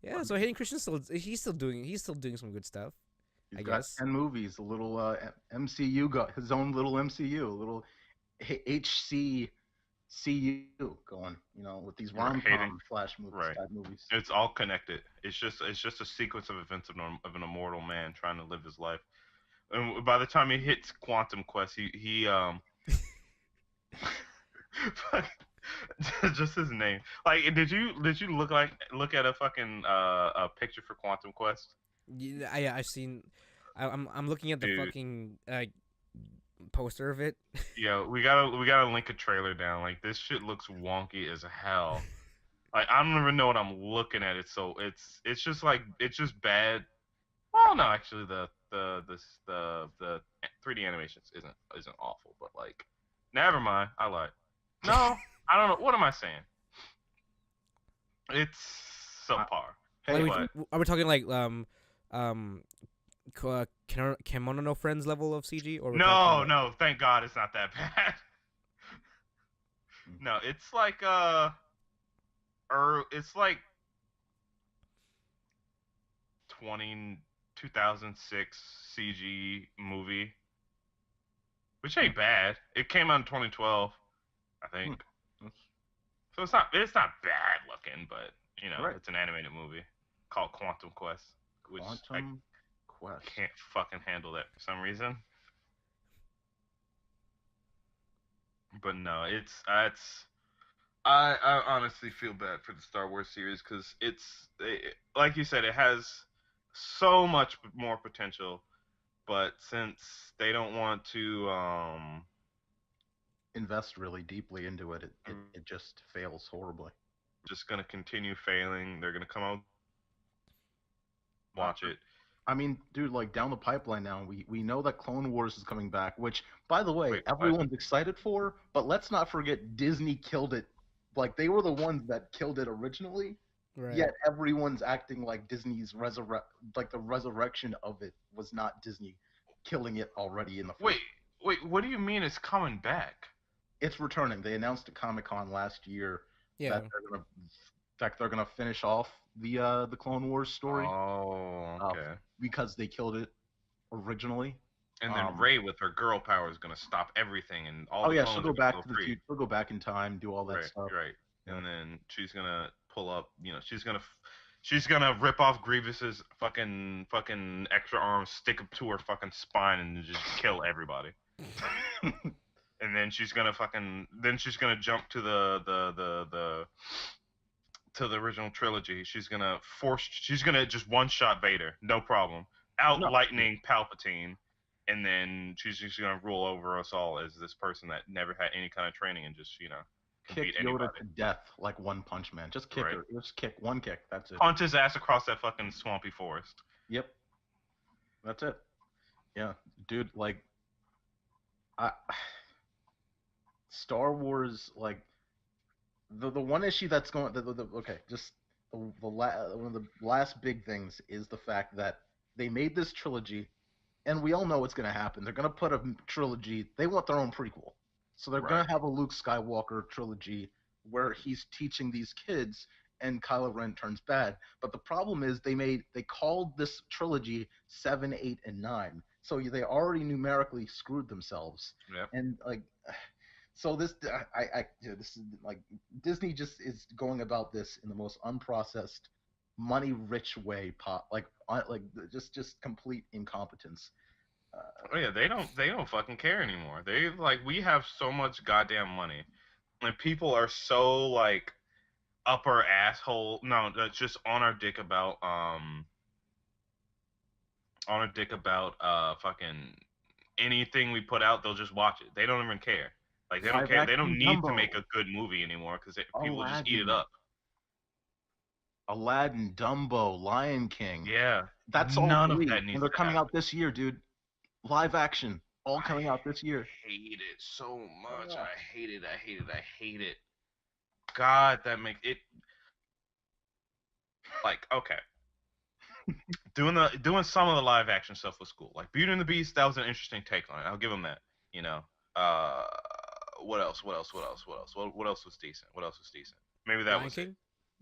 yeah, so Hayden Christensen he's still doing some good stuff. He's I got guess 10 movies, a little MCU, got his own little MCU, a little HCCU going, with these rom-com flash movies, type movies. It's all connected. It's just a sequence of events of an immortal man trying to live his life. And by the time he hits Quantum Quest, he just his name. Like, did you look at a fucking a picture for Quantum Quest? Yeah, I've seen. I'm looking at the fucking poster of it. Yeah, we gotta link a trailer down. Like, this shit looks wonky as hell. Like, I don't even know what I'm looking at. It's just bad. Well, no, actually, the 3D animations isn't awful, but like, never mind. I lied. No, I don't know. What am I saying? It's subpar. Are we talking like Kemono no Friends level of CG, or no, thank God it's not that bad. No, it's like it's like 2006 CG movie, which ain't bad. It came out in 2012, I think. So it's not bad looking, but it's an animated movie called Quantum Quest, which Quantum Quest can't fucking handle that for some reason. But no, I honestly feel bad for the Star Wars series because like you said, it has so much more potential, but since they don't want to invest really deeply into it, it just fails horribly. Just gonna continue failing. They're gonna come out, watch it. I mean, dude, like down the pipeline now, we know that Clone Wars is coming back, which, by the way, everyone's excited for. But let's not forget, Disney killed it. Like, they were the ones that killed it originally. Right. Yet everyone's acting like Disney's the resurrection of it was not Disney killing it already in the first. Wait, what do you mean it's coming back? It's returning. They announced at Comic-Con last year that they're gonna finish off the Clone Wars story. Oh, okay. Because they killed it originally. And then Rey with her girl power is gonna stop everything and all. Oh yeah, she'll go back to the future. She'll go back in time, do all that stuff. Right. Yeah. And then she's gonna pull up. She's gonna rip off Grievous's fucking extra arm, stick it to her fucking spine, and just kill everybody. And then she's gonna jump to the original trilogy. She's gonna just one-shot Vader, no problem. Lightning Palpatine, and then she's just gonna rule over us all as this person that never had any kind of training and just kick Yoda to death like One Punch Man. Just kick her. Just kick one kick. That's it. Punch his ass across that fucking swampy forest. Yep. That's it. Yeah, dude. Like, I, Star Wars, like the one issue that's going okay, just one of the last big things is the fact that they made this trilogy, and we all know what's going to happen. They're going to put a trilogy. They want their own prequel, so they're going Right. to have a Luke Skywalker trilogy where he's teaching these kids, and Kylo Ren turns bad. But the problem is they called this trilogy 7, 8, and 9, so they already numerically screwed themselves, Yep. and like. So this is like Disney just is going about this in the most unprocessed, money-rich way. Like just complete incompetence. Oh yeah, they don't fucking care anymore. They like we have so much goddamn money, and people are so like upper asshole. No, that's just on our dick about fucking anything we put out. They'll just watch it. They don't even care. Like they don't Live care. They action don't need to make Dumbo, a good movie anymore because people just eat it Aladdin, up. Aladdin, Dumbo, Lion King. Yeah, That's all none of three, that and needs they're to coming happen. out this year, dude. Live action, all I coming out this year. hate it so much. Ugh. I hate it. I hate it. I hate it. God, that makes it like okay. Doing some of the live action stuff was cool. Like Beauty and the Beast, that was an interesting take on it. I'll give them that. You know. Uh, what else? What else? What else? What else? What else was decent? What else was decent? Maybe that Lion was it. King.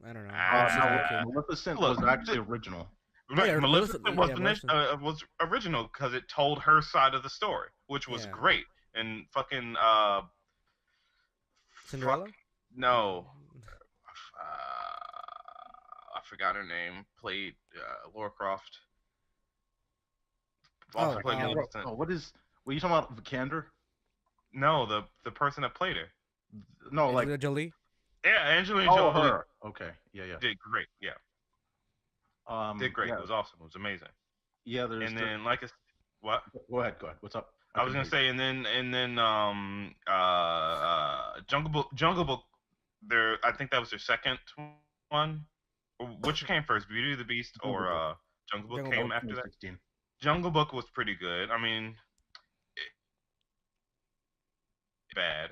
I don't know. I haven't seen No, Lion Ah, King. Maleficent look, was actually original. Oh yeah, Maleficent Maleficent. Yeah, Maleficent. was original because it told her side of the story, which was Yeah, great. And fucking fuck Cinderella. no, I forgot her name. Played Laura Croft. Also Oh, played Maleficent. What is? What are you talking about? Vikander? No, the person that played her. No, like Angelina Jolie. Yeah, Angelina oh Jolie her. Okay, yeah, yeah. did great. Yeah, did great. Yeah, It was awesome. It was amazing. yeah. And then like what? Go ahead, go ahead. What's up? I I was couldn't gonna hear say, and then Jungle Book. Their I think that was their second one. Which came first, Beauty and the Beast you. Jungle or Book. Jungle Book Jungle That Book. was came after that? 2016. Jungle Book was pretty good. I mean, bad.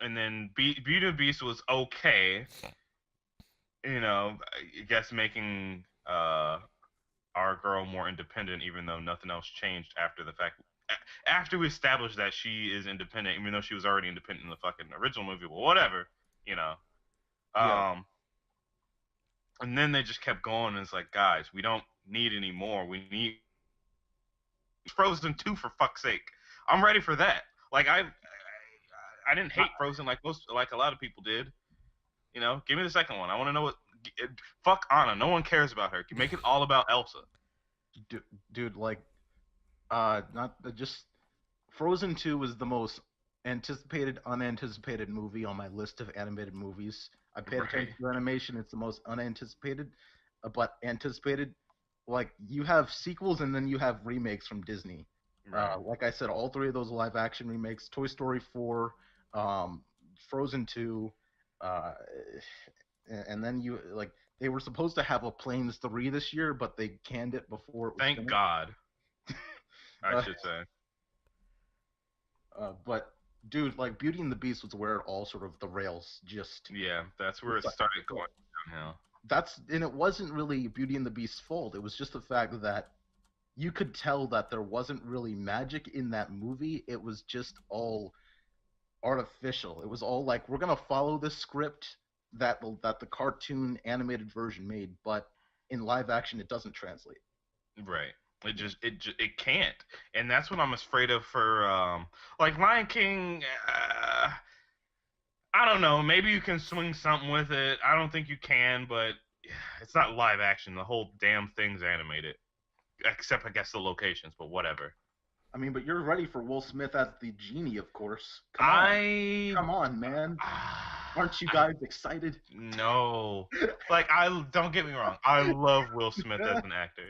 And then Beauty and the Beast was okay. You know, I guess making our girl more independent, even though nothing else changed after the fact. After we established that she is independent, even though she was already independent in the fucking original movie, but whatever, you know. Yeah, And then they just kept going, and it's like, guys, we don't need any more. We need Frozen 2 for fuck's sake. I'm ready for that. Like I didn't hate Frozen like a lot of people did. You know, give me the second one. I want to know what. Fuck Anna. No one cares about her. Make it all about Elsa. dude, like not just Frozen 2 was the most anticipated, unanticipated movie on my list of animated movies. I paid Right. attention to animation. It's the most unanticipated, but anticipated. Like you have sequels and then you have remakes from Disney. Right. Like I said, all three of those live action remakes: Toy Story 4, um, Frozen 2, uh, and then you like they were supposed to have a Planes 3 this year, but they canned it before it was Thank finished. God, I Uh, should say. but dude, like Beauty and the Beast was where it all sort of the rails just. Yeah, that's where it started going downhill. That's and it wasn't really Beauty and the Beast's fault. It was just the fact that you could tell that there wasn't really magic in that movie. It was just all artificial. It was all like we're gonna follow this script that the cartoon animated version made, but in live action it doesn't translate. Right. It can't, and that's what I'm afraid of for like Lion King. I don't know. Maybe you can swing something with it. I don't think you can, but it's not live action. The whole damn thing's animated, except I guess the locations. But whatever. I mean, but you're ready for Will Smith as the genie, of course. I Come on, man. Aren't you I guys excited? no. Like I don't get me wrong. I love Will Smith as an actor.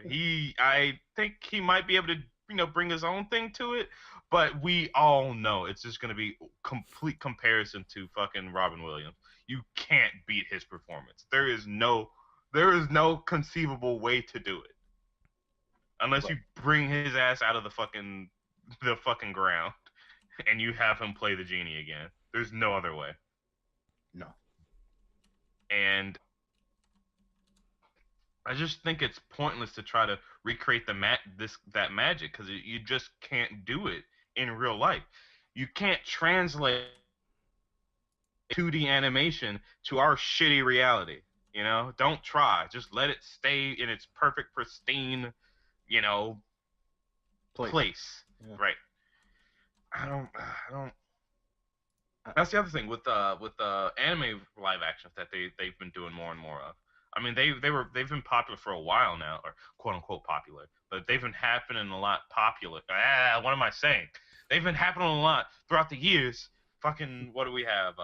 I think he might be able to, bring his own thing to it, but we all know it's just going to be complete comparison to fucking Robin Williams. You can't beat his performance. There is no conceivable way to do it unless But you bring his ass out of the fucking ground. and you have him play the genie again. There's no other way. No. And I just think it's pointless to try to recreate that magic because you just can't do it in real life. You can't translate 2D animation to our shitty reality. You know, don't try. Just let it stay in its perfect, pristine, you know, place. Yeah. Right. I don't. That's the other thing with anime live actions that they've been doing more and more of. I mean, they've been popular for a while now, or quote unquote popular, but they've been happening a lot popular. What am I saying? They've been happening a lot throughout the years. Fucking, what do we have?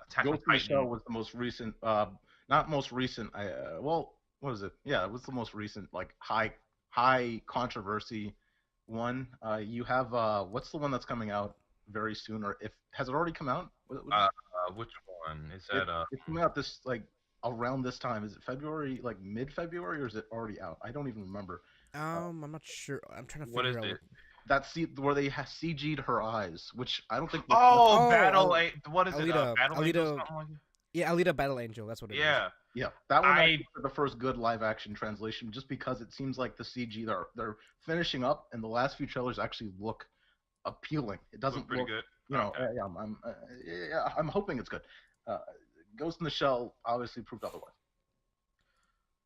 Attack on Ghost in the Titan. Shell was the most recent. Not most recent. Well, what was it? Yeah, it was the most recent. Like high controversy one. You have what's the one that's coming out very soon, or if has it already come out? Which one is that? It's coming out this like around this time. Is it February, like mid-February, or is it already out? I don't even remember. I'm not sure. I'm trying to What figure is out. it? That's where they CG'd her eyes, which I don't think. Oh, Oh, what is it? Alita, Battle Angel, Alita, something like that? yeah, Alita Battle Angel. That's what it is. Yeah. Yeah, that one I actually was the first good live action translation, just because it seems like the CG they're finishing up, and the last few trailers actually look appealing. It doesn't look pretty look, good. you know. Okay. I'm hoping it's good. Uh, Ghost in the Shell obviously proved otherwise.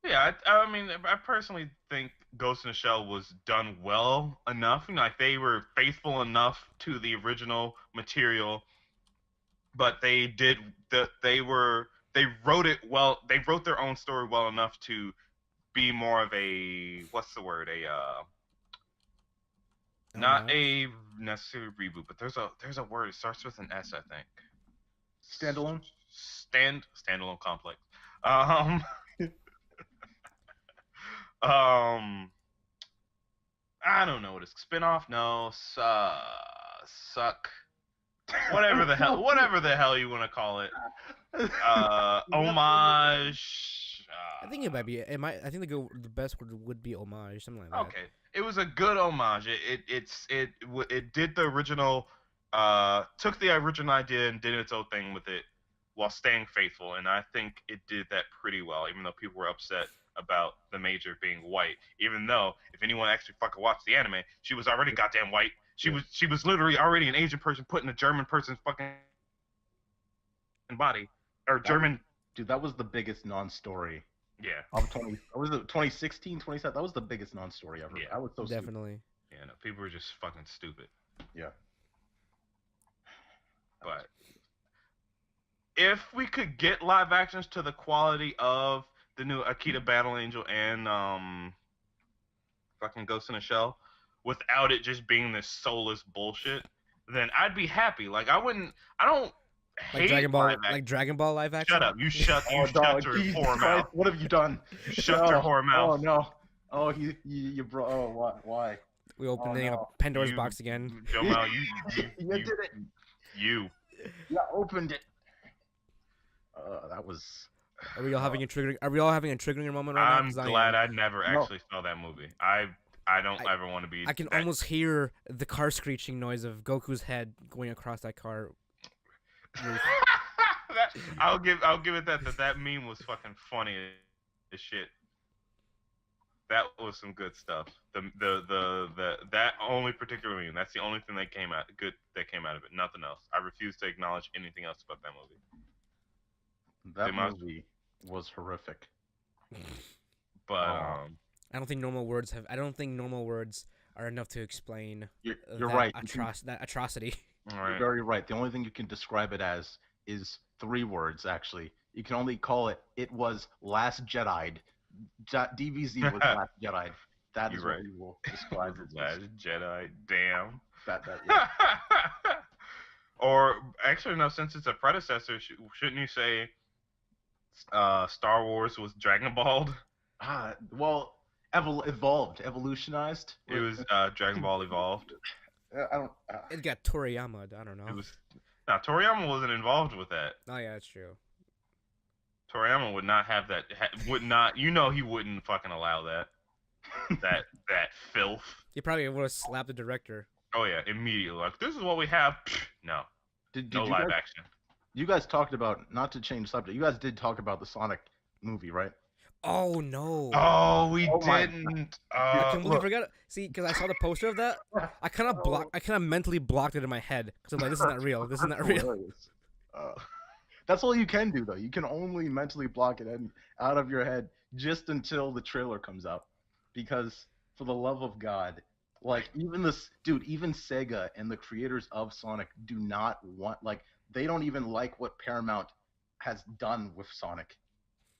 Yeah, I mean, I personally think Ghost in the Shell was done well enough. You know, like they were faithful enough to the original material, but they wrote it well. They wrote their own story well enough to be more of a what's the word? Not Homage? a necessary reboot, but there's a word. It starts with an S, I think. Standalone. Standalone complex. Um, um, I don't know what it's spinoff. No, suck. Whatever the hell you want to call it. Homage. I think it might be. It might. I think the best word would be homage, something like that. Okay, it was a good homage. It did the original, took the original idea and did its own thing with it, while staying faithful. And I think it did that pretty well. Even though people were upset about the major being white, even though if anyone actually fucking watched the anime, she was already goddamn white. She was literally already an Asian person put in a German person's fucking body, or German. Dude, that was the biggest non-story Yeah. of 20. Was it 2016, 27? That was the biggest non-story ever. Yeah. I was so stupid. Definitely. Yeah, no, people were just fucking stupid. Yeah. But if we could get live actions to the quality of the new Akita Battle Angel and fucking Ghost in a Shell, without it just being this soulless bullshit, then I'd be happy. Like I don't hate Dragon Ball, live action. like Dragon Ball live action. Shut up! You shut dog, your Jesus whore Christ, mouth. what have you done? You shut your whore mouth. Oh no. Oh, you bro. Oh, what? Why? We opening no. up Pandora's You- box again. Jomel, You did it. you. You opened it. That was. Are we all having a triggering? Are we all having a triggering moment right now? I'm 'Cause I glad am. I never No. actually saw that movie. I don't ever want to be. I can that- almost hear the car screeching noise of Goku's head going across that car. Roof. I'll give it that meme was fucking funny as shit. That was some good stuff. That only particular meme. That's the only thing that came out of it. Nothing else. I refuse to acknowledge anything else about that movie. That They must- movie was horrific. But I don't think normal words have. I don't think normal words are enough to explain. You're that right. That atrocity. all You're right. very right. The only thing you can describe it as is 3 words. Actually, you can only call it. It was Last Jedi'd. DBZ was Last Jedi'd. That is You're what right. we will describe it. Last Jedi. Damn. Yeah. Or actually, no. Since it's a predecessor, shouldn't you say Star Wars was Dragon Balled? Well, evolutionized. It was Dragon Ball Evolved. I don't. It got Toriyama. I don't know. It was. No, Toriyama wasn't involved with that. Oh yeah, that's true. Toriyama would not have that. Would not. You know, he wouldn't fucking allow that. That filth. He probably would have slapped the director. Oh yeah, immediately. Like this is what we have. No, Did no you live guys action. you guys talked about, not to change subject, you guys did talk about the Sonic movie, right? Oh no. Oh, we Oh my didn't. I dude, completely look. forgot. See, because I saw the poster of that, Oh, I kind of mentally blocked it in my head because I'm like, this is not real. This is that's not real. hilarious. That's all you can do, though. You can only mentally block it out of your head just until the trailer comes out. Because, for the love of God, like, even Sega and the creators of Sonic do not want, like, they don't even like what Paramount has done with Sonic.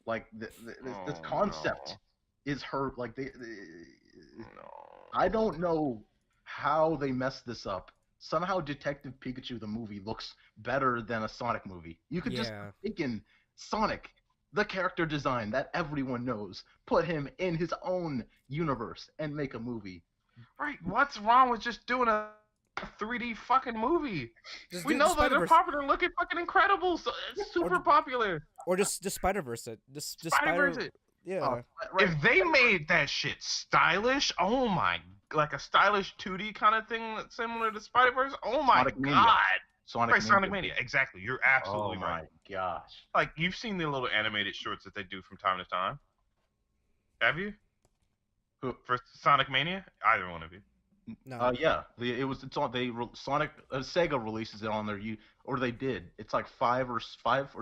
Like, this Oh concept is like, no. I don't know how they messed this up. Somehow Detective Pikachu the movie looks better than a Sonic movie. You could just Yeah. take in Sonic, the character design that everyone knows, put him in his own universe and make a movie. Right, what's wrong with just doing a 3D fucking movie? Just We do the know that Spider they're Verse, popular. Look at fucking Incredibles. So it's super popular. or just Spider Verse it. Just Spider-Verse Spider. it. Yeah. Right. If they made that shit stylish, oh my, like a stylish 2D kind of thing that's similar to Spider-Verse, oh my Sonic Mania. god. Sonic Right, Mania. Sonic Mania. Exactly. You're absolutely Oh my right. gosh. Like, you've seen the little animated shorts that they do from time to time. Have you? Who- For Sonic Mania? Either one of you. No. Yeah, it's on Sonic Sega releases it on their or they did. It's like five or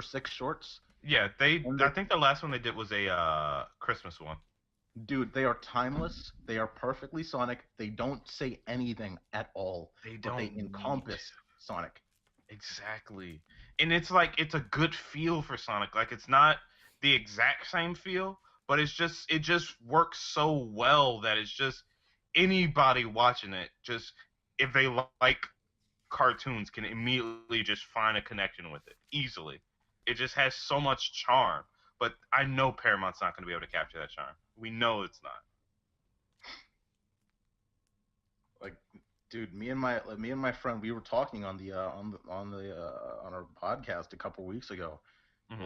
six shorts. Yeah, And I think the last one they did was a Christmas one. dude, they are timeless. They are perfectly Sonic. They don't say anything at all, They but they don't encompass Sonic. Exactly. And it's like it's a good feel for Sonic. Like it's not the exact same feel, but it just works so well that it's just anybody watching it just if they like cartoons can immediately just find a connection with it easily. It just has so much charm. But I know Paramount's not going to be able to capture that charm. We know it's not. Like, dude, me and my friend, we were talking on on our podcast a couple weeks ago. Mhm.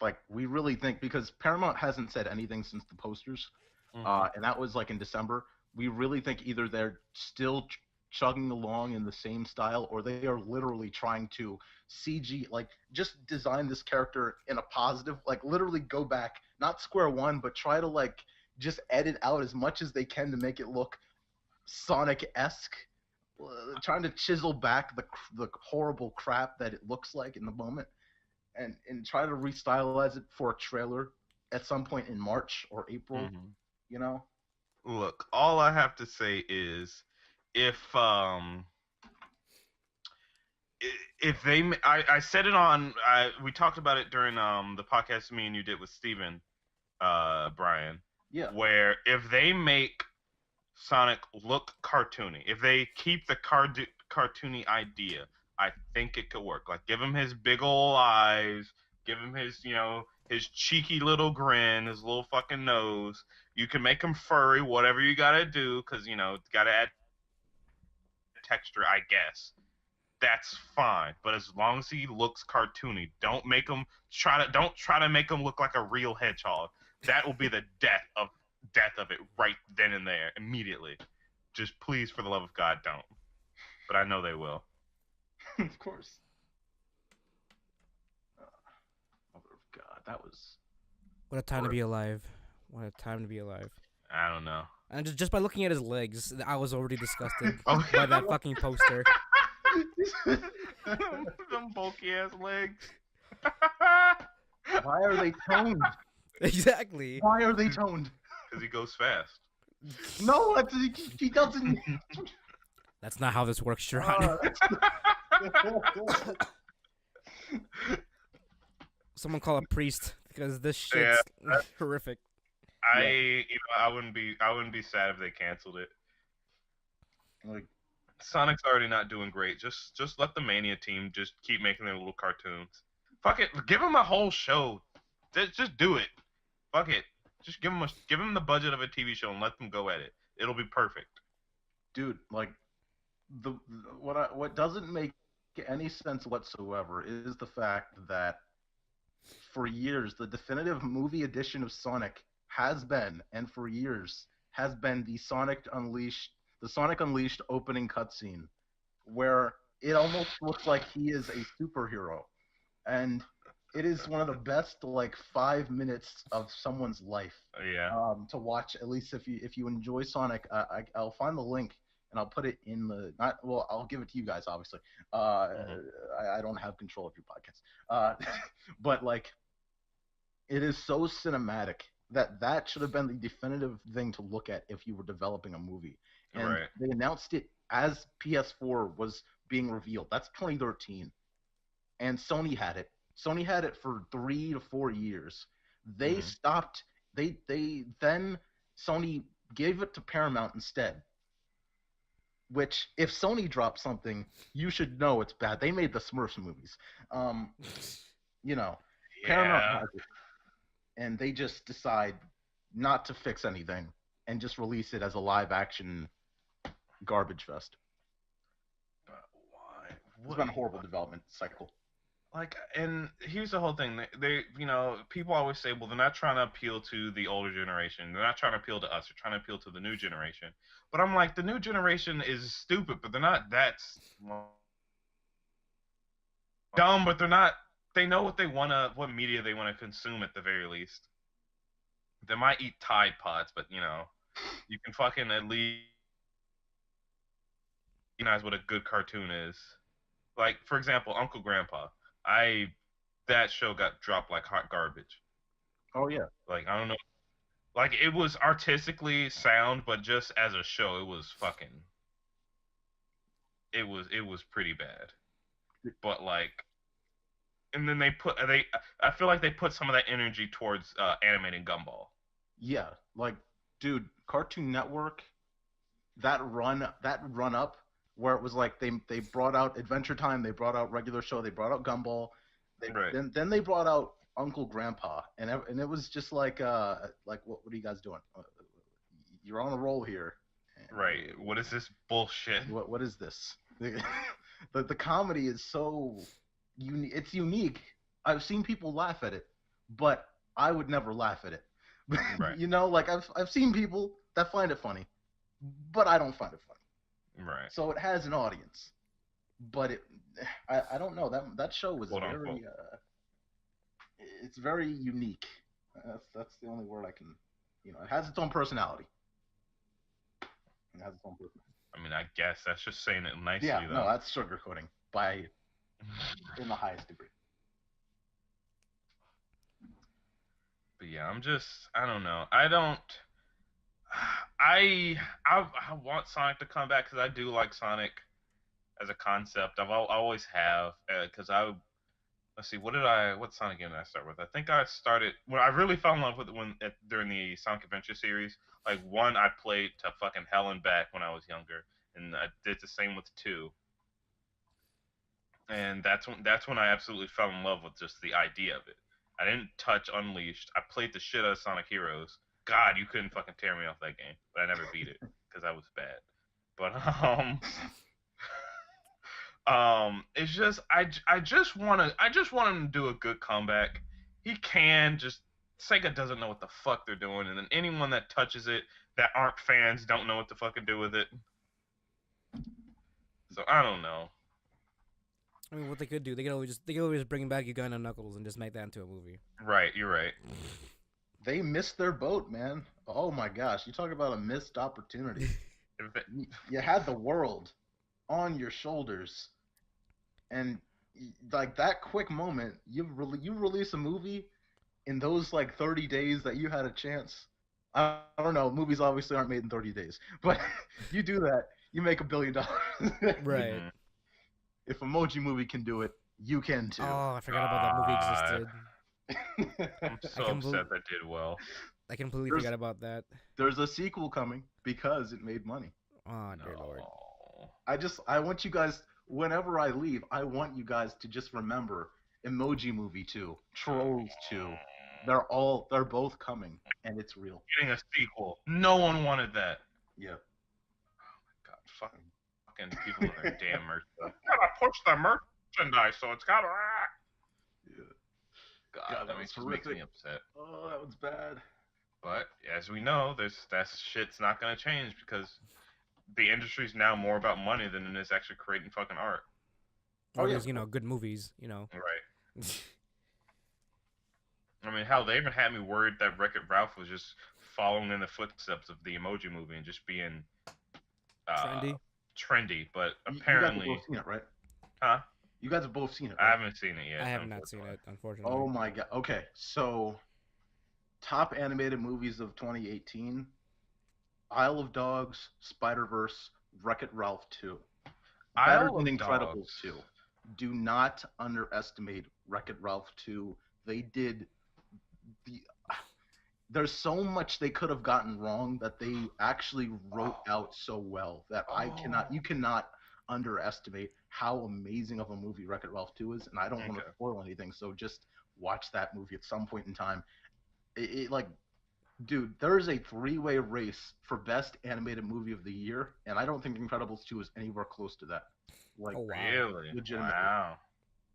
Like we really think, because Paramount hasn't said anything since the posters, Mhm. and that was like in December. We really think either they're still chugging along in the same style, or they are literally trying to CG, like, just design this character in a positive, like, literally go back, not square one, but try to, like, just edit out as much as they can to make it look Sonic-esque, trying to chisel back the horrible crap that it looks like in the moment, and try to restylize it for a trailer at some point in March or April, Mhm. you know? Look, all I have to say is if if they I said it on we talked about it during the podcast me and you did with Steven Bryan, Yeah. where if they make Sonic look cartoony, if they keep the cartoony idea, I think it could work. Like give him his big ol' eyes, give him his his cheeky little grin, his little fucking nose. You can make him furry, whatever you gotta do, because gotta add texture, I guess. That's fine. But as long as he looks cartoony, don't try to make him look like a real hedgehog. That will be the death of it right then and there, immediately. Just please, for the love of God, don't. But I know they will. Of course. Mother of God, that was. What a time to be alive. What a time to be alive. I don't know. And just by looking at his legs, I was already disgusted Oh, by that fucking poster. Them bulky ass legs. Why are they toned? Exactly. Why are they toned? Because he goes fast. No, he doesn't. That's not how this works, Jarron. Someone call a priest because this shit's horrific. I wouldn't be sad if they canceled it. Like, Sonic's already not doing great. Just let the Mania team just keep making their little cartoons. Fuck it, give them a whole show. Just do it. Fuck it. Just give them the budget of a TV show and let them go at it. It'll be perfect. dude, like, what doesn't make any sense whatsoever is the fact that for years the definitive movie edition of Sonic has been, and for years has been, the the Sonic Unleashed opening cutscene, where it almost looks like he is a superhero, and it is one of the best like 5 minutes of someone's life Yeah. to watch. At least if you enjoy Sonic, I'll find the link and I'll put it in the not well. I'll give it to you guys, obviously. I don't have control of your podcast, but like it is so cinematic that that should have been the definitive thing to look at if you were developing a movie. And Right. they announced it as PS4 was being revealed. That's 2013, and Sony had it. Sony had it for 3 to 4 years. They Mhm. stopped. They then Sony gave it to Paramount instead. Which, if Sony drops something, you should know it's bad. They made the Smurfs movies. Um, you know, Paramount Yeah. has it, and they just decide not to fix anything and just release it as a live action garbage fest. But why? It's been a horrible development cycle. Like, and here's the whole thing. People always say, well, they're not trying to appeal to the older generation. They're not trying to appeal to us. They're trying to appeal to the new generation. But I'm like, the new generation is stupid, but they're not that dumb. But they're not. They know what media they want to consume at the very least. They might eat Tide Pods, but you can fucking at least recognize what a good cartoon is. Like, for example, Uncle Grandpa. That show got dropped like hot garbage. Oh yeah, Like, I don't know. Like, it was artistically sound, but just as a show, it was pretty bad. But like, and then I feel like they put some of that energy towards animating Gumball. yeah. Like, dude, Cartoon Network, that run up where it was like they brought out Adventure Time, they brought out regular show, they brought out Gumball, Right. then they brought out Uncle Grandpa, and it was just like what are you guys doing? You're on a roll here. Right. What is this bullshit? What is this? The comedy is so it's unique. I've seen people laugh at it, but I would never laugh at it. Right. Like I've seen people that find it funny, but I don't find it funny. Right. So it has an audience, but I don't know, that show was Quote, very unquote. it's very unique. That's the only word I can, it has its own personality. It has its own personality. I mean, I guess that's just saying it nicely, Yeah, though. no, that's sugarcoating in the highest degree. But yeah, I don't know. I want Sonic to come back because I do like Sonic as a concept. I always have, because let's see, what Sonic game did I start with? I think I started when I really fell in love with it during the Sonic Adventure series. Like, 1 I played to fucking hell and back when I was younger, and I did the same with 2. And that's when I absolutely fell in love with just the idea of it. I didn't touch Unleashed. I played the shit out of Sonic Heroes. God, you couldn't fucking tear me off that game, but I never beat it because I was bad. But it's just I just want him to do a good comeback. He can. Just Sega doesn't know what the fuck they're doing, and then anyone that touches it that aren't fans don't know what to fucking do with it. So I don't know. I mean, what they could do, they could always bring back Uganda Knuckles and just make that into a movie. Right, you're right. They missed their boat, man. Oh my gosh, you talk about a missed opportunity. You had the world on your shoulders, and like that quick moment, you release a movie in those like 30 days that you had a chance. I don't know. Movies obviously aren't made in 30 days, but you do that, you make $1 billion. Right. If Emoji Movie can do it, you can too. Oh, I forgot about that movie existed. I'm so upset that did well. I completely forgot about that. There's a sequel coming because it made money. Oh, dear Lord. I want you guys, whenever I leave, I want you guys to just remember Emoji Movie 2, Trolls 2. They're both coming, and it's real. Getting a sequel. No one wanted that. Yeah. Oh my god, fucking people with their damn merch. Gotta push the merchandise, so it's gotta. Yeah. God, that makes me upset. Oh, that was bad. But as we know, that shit's not gonna change because the industry's now more about money than it is actually creating fucking art. Oh Or yeah, there's good movies. Right. I mean, hell, they even had me worried that Wreck-It Ralph was just following in the footsteps of the Emoji Movie and just being uh, Trendy. trendy. But you guys have both apparently, seen it, right? huh? You guys have both seen it, I right? haven't seen it I yet, have not seen unfortunately. it, unfortunately. Oh my god. Okay, so top animated movies of 2018: Isle of Dogs, Spider Verse, Wreck-It Ralph 2. Better Isle than of Incredibles Dogs. 2. Do not underestimate Wreck-It Ralph 2. They did the there's so much they could have gotten wrong that they actually wrote out so well that Oh, you cannot underestimate how amazing of a movie Wreck-It Ralph 2 is, and I don't want to okay. spoil anything, so just watch that movie at some point in time. It like, dude, there is a three-way race for best animated movie of the year, and I don't think Incredibles 2 is anywhere close to that. Like, Oh wow. Really? legitimately. Wow.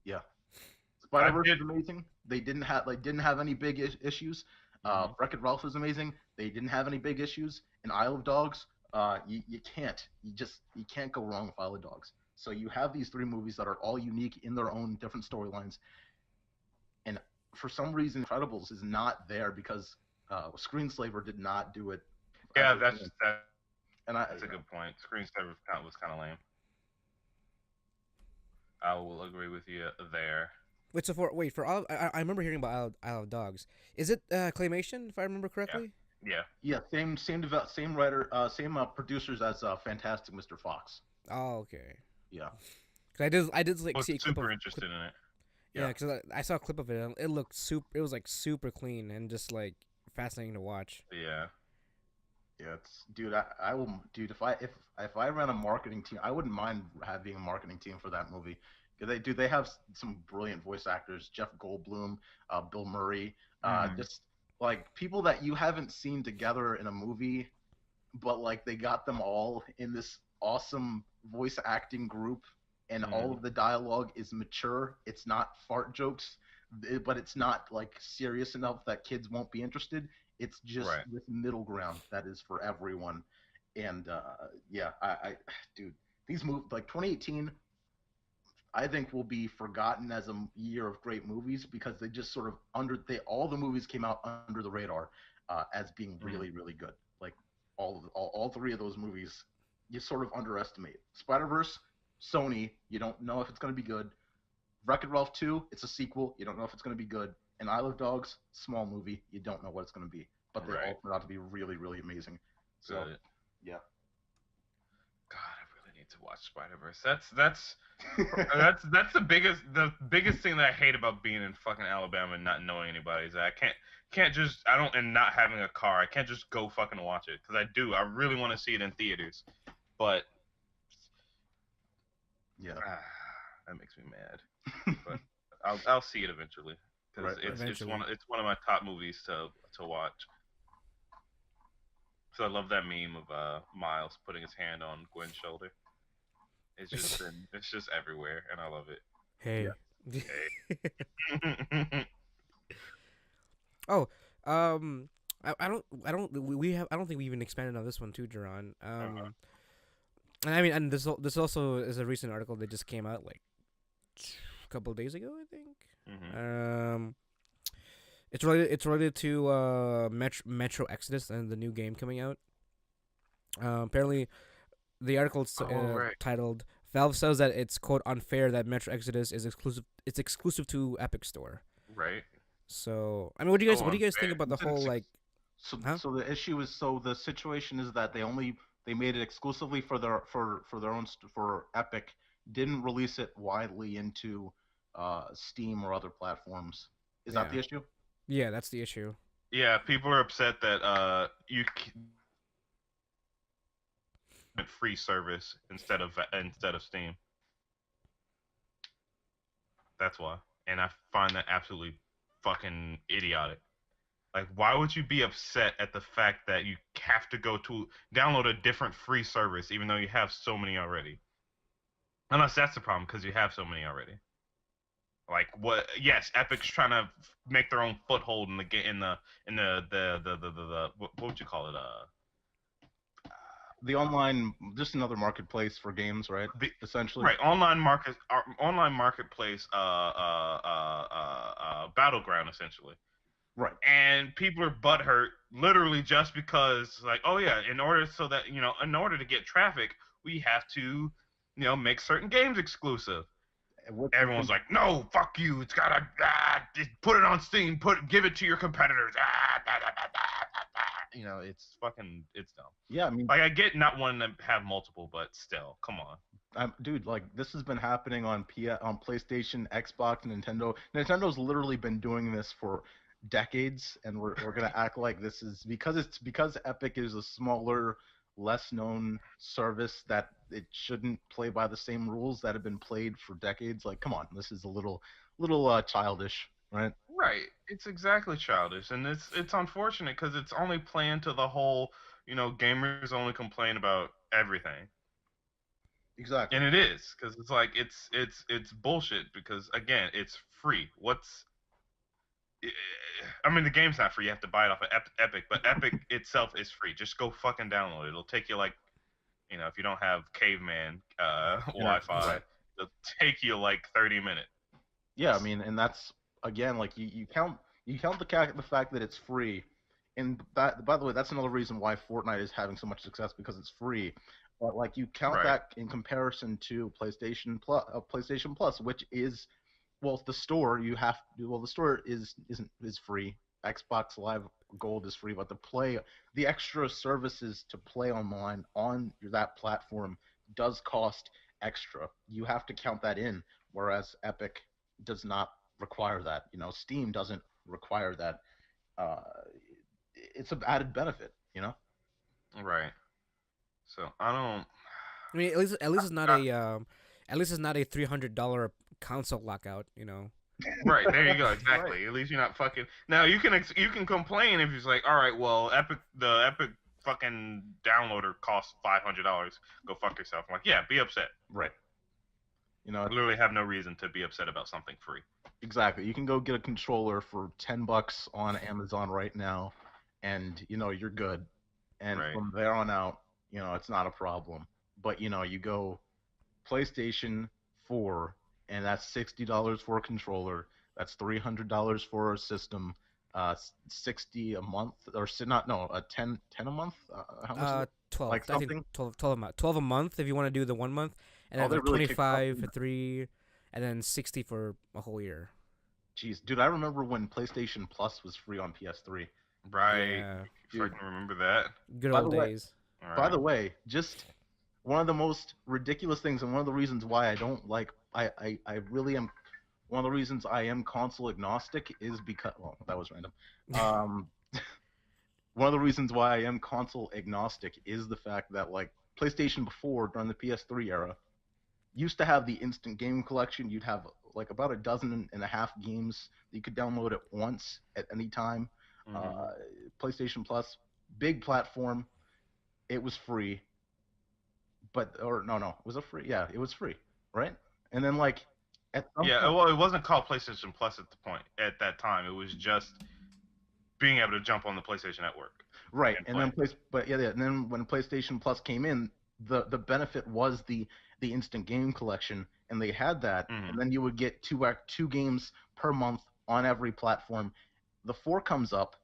Yeah. I Spider Verse did. is amazing. They didn't have any big issues. Mhm. Wreck-It Ralph is amazing. They didn't have any big issues. And Isle of Dogs, you can't you can't go wrong with Isle of Dogs. So you have these three movies that are all unique in their own different storylines, and for some reason, Incredibles is not there because Screenslaver did not do it as Yeah, a that's win. that, And I, that's a good point. Screensaver was kind of lame. I will agree with you there. Wait, so for all I remember hearing about Isle of Dogs. Is it claymation if I remember Yeah. correctly? Yeah. yeah, same writer, same producers as Fantastic Mr. Fox. Oh, okay. Yeah, 'Cause I did like Was see a clip super of interested in it. yeah, yeah. because I saw a clip of it and it looked super. It was like super clean and just like fascinating to watch. Yeah. Yeah, it's dude. I will, dude. If I ran a marketing team, I wouldn't mind having a marketing team for that movie. 'Cause they have some brilliant voice actors: Jeff Goldblum, Bill Murray, Hmm. just like people that you haven't seen together in a movie, but like they got them all in this awesome voice acting group, and all Hmm. of the dialogue is mature. It's not fart jokes, but it's not like serious enough that kids won't be interested. It's just Right. this middle ground that is for everyone. And yeah, dude, these movies like 2018, I think will be forgotten as a year of great movies because they just sort of all the movies came out under the radar as being Hmm. really good. Like all three of those movies, you sort of underestimate. Spider Verse, Sony, you don't know if it's going to be good. Wreck-It Ralph 2, it's a sequel, you don't know if it's going to be good. And Isle of Dogs, small movie, you don't know what it's going to be, but they Right. all turned out to be really amazing. So Good. yeah. God, I really need to watch Spider Verse. That's the biggest thing that I hate about being in fucking Alabama and not knowing anybody is that I can't just I don't and not having a car. I can't just go fucking watch it because I really want to see it in theaters, but Yeah. ah, that makes me mad. But I'll see it eventually because Right, right. Eventually. it's one of my top movies to watch. So I love that meme of Miles putting his hand on Gwen's shoulder. It's just everywhere, and I love it. Yeah. Hey. Hey. Oh, I don't we have I don't think we even expanded on this one too, Jarron. Uh-huh. And I mean, and this also is a recent article that just came out like a couple of days ago, I think. Hmm. It's related to Metro Exodus and the new game coming out. Apparently, the article's Oh right, titled "Valve says that it's quote unfair that Metro Exodus is exclusive. It's exclusive to Epic Store." right. So, I mean, So what do you guys think unfair. about the It's in whole six. like, So huh? the issue is, so the situation is that they made it exclusively for their own for Epic, didn't release it widely into Steam or other platforms. Is that Yeah, the issue? yeah, that's the issue. Yeah, people are upset that free service instead of Steam. That's why, and I find that absolutely fucking idiotic. Like, why would you be upset at the fact that you have to go to download a different free service even though you have so many already? Unless that's the problem because you have so many already. Like what? Yes, Epic's trying to make their own foothold in the in the what would you call it? the online, just another marketplace for games, right? The Essentially. right online marketplace, battleground essentially. Right. And people are butthurt literally just because, like, oh yeah, in order so that in order to get traffic, we have to make certain games exclusive. Which is Everyone's like, no, fuck you, it's gotta just put it on Steam, give it to your competitors. It's fucking, it's dumb. yeah, I mean, Like, I get not wanting to have multiple, but still, come on. dude, like this has been happening on on PlayStation, Xbox, Nintendo. Nintendo's literally been doing this for decades, and we're gonna act like this is because Epic is a smaller, less known service that it shouldn't play by the same rules that have been played for decades. Like, come on, this is a little childish, right? Right. It's exactly childish, and it's unfortunate because it's only playing to the whole, gamers only complain about everything, Exactly. and it is because it's like it's bullshit because again, it's free. I mean, the game's not free. You have to buy it off of Epic, but Epic itself is free. Just go fucking download it. It'll take you like, if you don't have caveman Wi-Fi, Right. it'll take you like 30 minutes. Yeah, I mean, and that's again like you count the fact that it's free, and that by the way, that's another reason why Fortnite is having so much success because it's free. But like you count Right. that in comparison to PlayStation Plus, which is well the store you have well the store is free. Xbox Live Gold is free, but the extra services to play online on that platform does cost extra. You have to count that in, whereas Epic does not require that. Steam doesn't require that. Uh, it's an added benefit. Right. So I don't. I mean, at least it's not I, a $300 console lockout. You know. right there you go. Right. Exactly. At least you're not fucking. Now you can complain if you're like, all right, well, the Epic fucking downloader costs $500. Go fuck yourself. I'm like, yeah, be upset. Right. I literally have no reason to be upset about something free. Exactly. You can go get a controller for $10 on Amazon right now, and you're good. And Right. from there on out, it's not a problem. But you go PlayStation 4, and that's $60 for a controller. That's $300 for a system. 60 a month, or not? No, a 10 a month. How much is it? 12. Like I think something? 12 a month. 12 a month if you want to do the 1 month, and Oh, then they like really kicked up. 25 for 3, and then 60 for a whole year. Jeez, dude, I remember when PlayStation Plus was free on PS3. Right. Yeah. If I Dude, can remember that. Good by old the way, days. All by right. the way, just one of the most ridiculous things, and one of the reasons why I don't like, I really am. One of the reasons I am console agnostic is because, well, that was random. Um, one of the reasons why I am console agnostic is the fact that like PlayStation before during the PS3 era used to have the instant game collection. You'd have like about a dozen and a half games that you could download at once at any time. Mm-hmm. Uh, PlayStation Plus, big platform. It was free, but or no, was it free? Yeah, it was free, right? And then like at some Yeah. point, Well, it wasn't called PlayStation Plus at that time. It was just being able to jump on the PlayStation Network right? and And play. then but yeah, and then when PlayStation Plus came in, the benefit was the instant game collection, and they had that, Mm-hmm. and then you would get two games per month on every platform. The four comes up,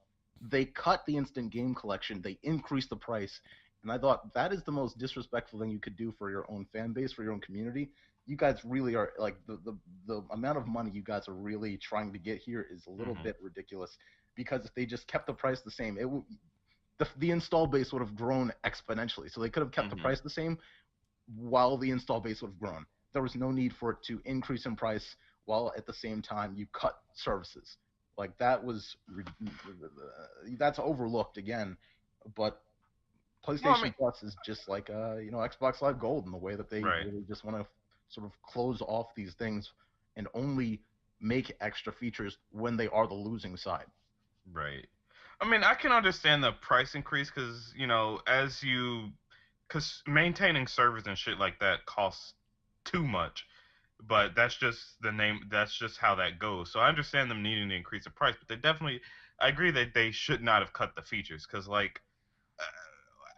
they cut the instant game collection, they increase the price, and I thought that is the most disrespectful thing you could do for your own fan base, for your own community. You guys really are like the amount of money you guys are really trying to get here is a little Mm-hmm. bit ridiculous because if they just kept the price the same, the install base would have grown exponentially. So they could have kept the Mm-hmm. price the same while the install base would have grown. There was no need for it to increase in price while at the same time you cut services. Like that's overlooked again, but Well, I mean, PlayStation Plus is just like Xbox Live Gold in the way that they right, really just want to sort of close off these things and only make extra features when they are the losing side. right. I mean, I can understand the price increase because because maintaining servers and shit like that costs too much. But that's just the name. That's just how that goes. So I understand them needing to increase the price, but I agree that they should not have cut the features because, like,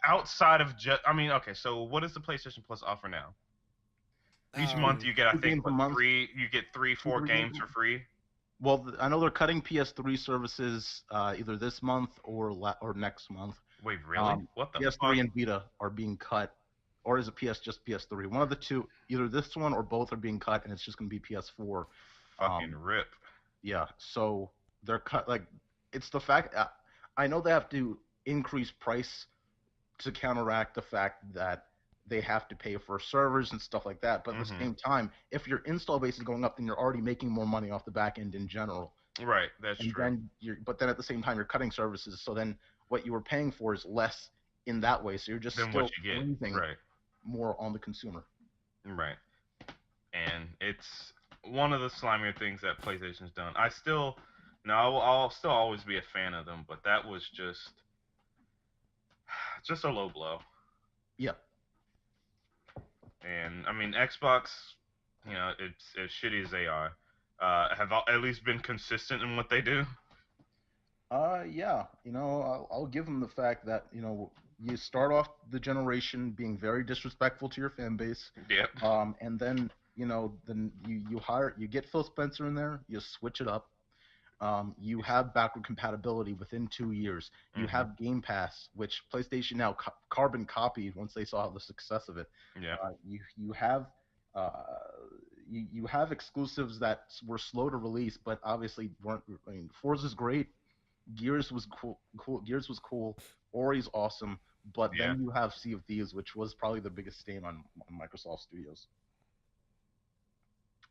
outside of just, I mean, okay, so what does the PlayStation Plus offer now? Each month you get, I Two think, games a what, month, you get three, two, four 3 games. games for free. Well, I know they're cutting PS3 services either this month or next month. Wait, really? What the PS3 fuck? and Vita are being cut, or is it just PS3? One of the two, either this one or both are being cut, and it's just going to be PS4. Fucking Um, rip. yeah, so they're cut. Like, it's the fact. I know they have to increase price to counteract the fact that they have to pay for servers and stuff like that. But at the Hmm. same time, if your install base is going up, then you're already making more money off the back end in general. Right, that's And true. then but then at the same time, you're cutting services. So then what you were paying for is less in that way. So you're just Then what still you get. squeezing Right, more on the consumer. right. And it's one of the slimier things that PlayStation's done. I still, no, I'll still always be a fan of them, but that was just a low blow. Yeah. And I mean, Xbox, it's as shitty as they are, have at least been consistent in what they do. Yeah. I'll give them the fact that you start off the generation being very disrespectful to your fan base, Yep. and then then you get Phil Spencer in there, you switch it up. You have backward compatibility within 2 years. You Hmm. have Game Pass, which PlayStation now carbon copied once they saw the success of it. Yeah. You have uh, you have exclusives that were slow to release, but obviously weren't. I mean, Forza's great. Gears was cool. Gears was cool. Ori's awesome. But Yeah. then you have Sea of Thieves, which was probably the biggest stain on Microsoft Studios.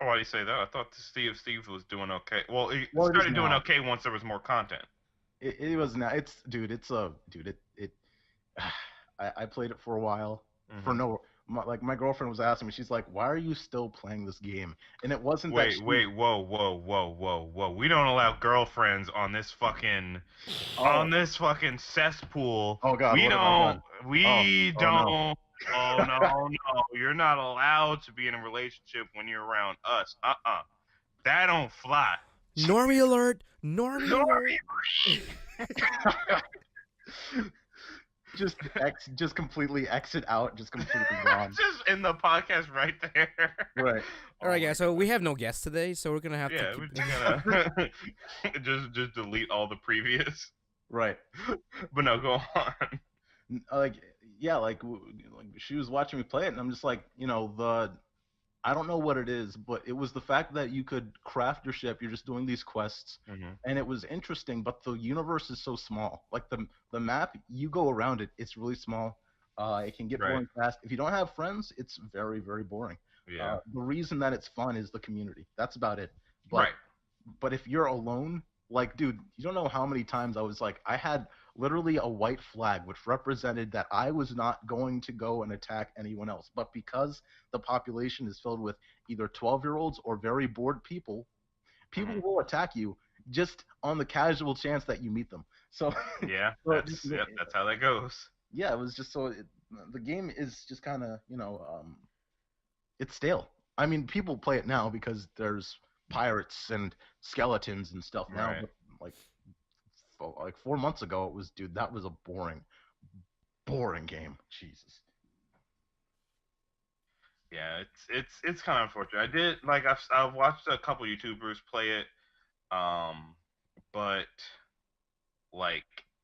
Oh, why do you say that? I thought Steve was doing okay. Well, he Well, it is started doing now. okay once there was more content. It was now. It's a dude. It I played it for a while for Hmm. no like my girlfriend was asking me, she's like, why are you still playing this game? And it wasn't that Wait, she. wait, whoa, whoa, whoa, whoa, whoa. We don't allow girlfriends on Oh, this fucking cesspool. oh God, We what have I don't done? Oh, we oh no. don't Oh no, no. You're not allowed to be in a relationship when you're around us. Uh-uh. That don't fly. Normie alert! Normie No, alert! Just completely exit out, just completely gone. just in the podcast right there. Right. All right, Oh my guys. So we have no guests today, so we're gonna have Yeah, to we're keep. just gonna just delete all the previous. Right. But no, go on. Like, yeah, like she was watching me play it, and I'm just like, the I don't know what it is, but it was the fact that you could craft your ship. You're just doing these quests, Hmm. and it was interesting. But the universe is so small. Like the map, you go around it. It's really small. It can get Right. boring fast. If you don't have friends, it's very very boring. Yeah. The reason that it's fun is the community. That's about it. But Right. but if you're alone, like, dude, you don't know how many times I was like, I had literally a white flag, which represented that I was not going to go and attack anyone else. But because the population is filled with either 12-year-olds or very bored people, people Hmm. will attack you just on the casual chance that you meet them. So, Yeah. so That's how that goes. yeah, it was just the game is just kind of, it's stale. I mean, people play it now because there's pirates and skeletons and stuff now, Right. but like 4 months ago, it was, dude, that was a boring game. Jesus. Yeah. It's kind of unfortunate. I did like I've watched a couple YouTubers play it. But like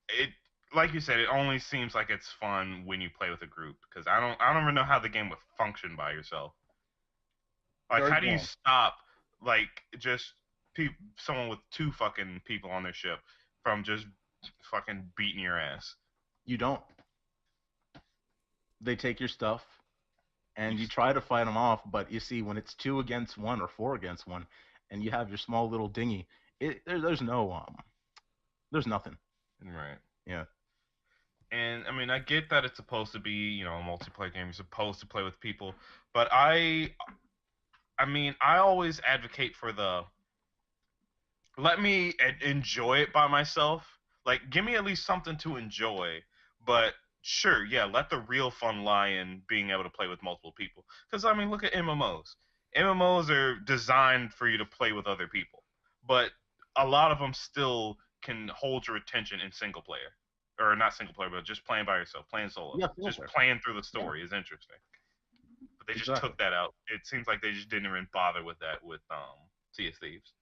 it like you said, it only seems like it's fun when you play with a group because I don't even know how the game would function by yourself. Like, Very how do you boring. stop like just someone with two fucking people on their ship from just fucking beating your ass? You don't. They take your stuff You and you s- try to fight them off, but you see, when it's 2 against 1 or 4 against 1, and you have your small little dinghy, there's no there's nothing. right. Yeah. And I mean, I get that it's supposed to be, a multiplayer game. You're supposed to play with people, but I mean, I always advocate for the let me enjoy it by myself. Like, give me at least something to enjoy. But sure, yeah, let the real fun lie in being able to play with multiple people. Because I mean, look at MMOs. MMOs are designed for you to play with other people, but a lot of them still can hold your attention in single player or not single player, but just playing by yourself, playing solo, Yeah, single just player. playing through the story is interesting. But they just Exactly. took that out. It seems like they just didn't even bother with that with Sea of Thieves.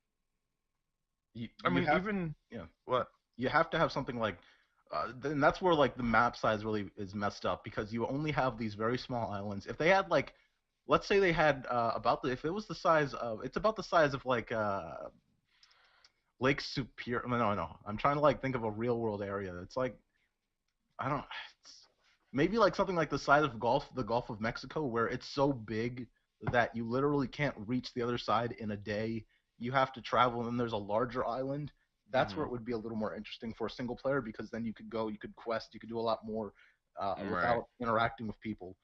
I You mean, have even yeah. what? You have to have something like then that's where like the map size really is messed up because you only have these very small islands. If they had like let's say they had if it was the size of it's about the size of like Lake Superior. No. I'm trying to like think of a real world area. It's like I don't it's maybe like something like the size of the Gulf of Mexico where it's so big that you literally can't reach the other side in a day. You have to travel and there's a larger island. That's where Hmm. it would be a little more interesting for a single player because then you could go, you could quest, you could do a lot more Right. without interacting with people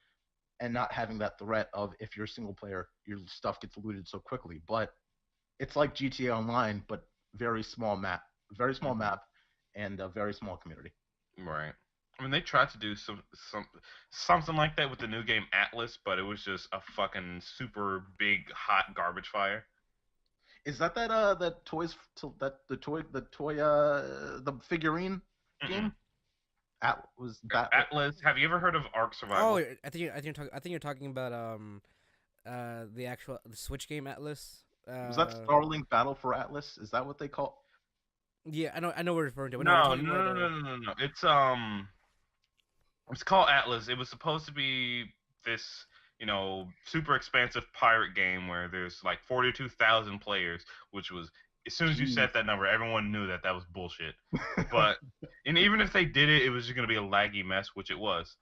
and not having that threat of if you're a single player, your stuff gets looted so quickly. But it's like GTA Online, but very small Hmm. map, and a very small community. Right. I mean, they tried to do something like that with the new game Atlas, but it was just a fucking super big hot garbage fire. Is that toys that the figurine Mm-mm. game? Was that what Atlas. Have you ever heard of Ark Oh, Survival? I think you're talking about the actual the Switch game Atlas. was that Starlink Battle for Atlas? Is that what they call? Yeah, I know what you're referring to. No, we're No, talking no, about no, no, no, no, no. It's called Atlas. It was supposed to be this, super expansive pirate game where there's like 42,000 players, which was as soon as you Jeez. said that number, everyone knew that that was bullshit. But and even if they did it, it was just gonna be a laggy mess, which it was.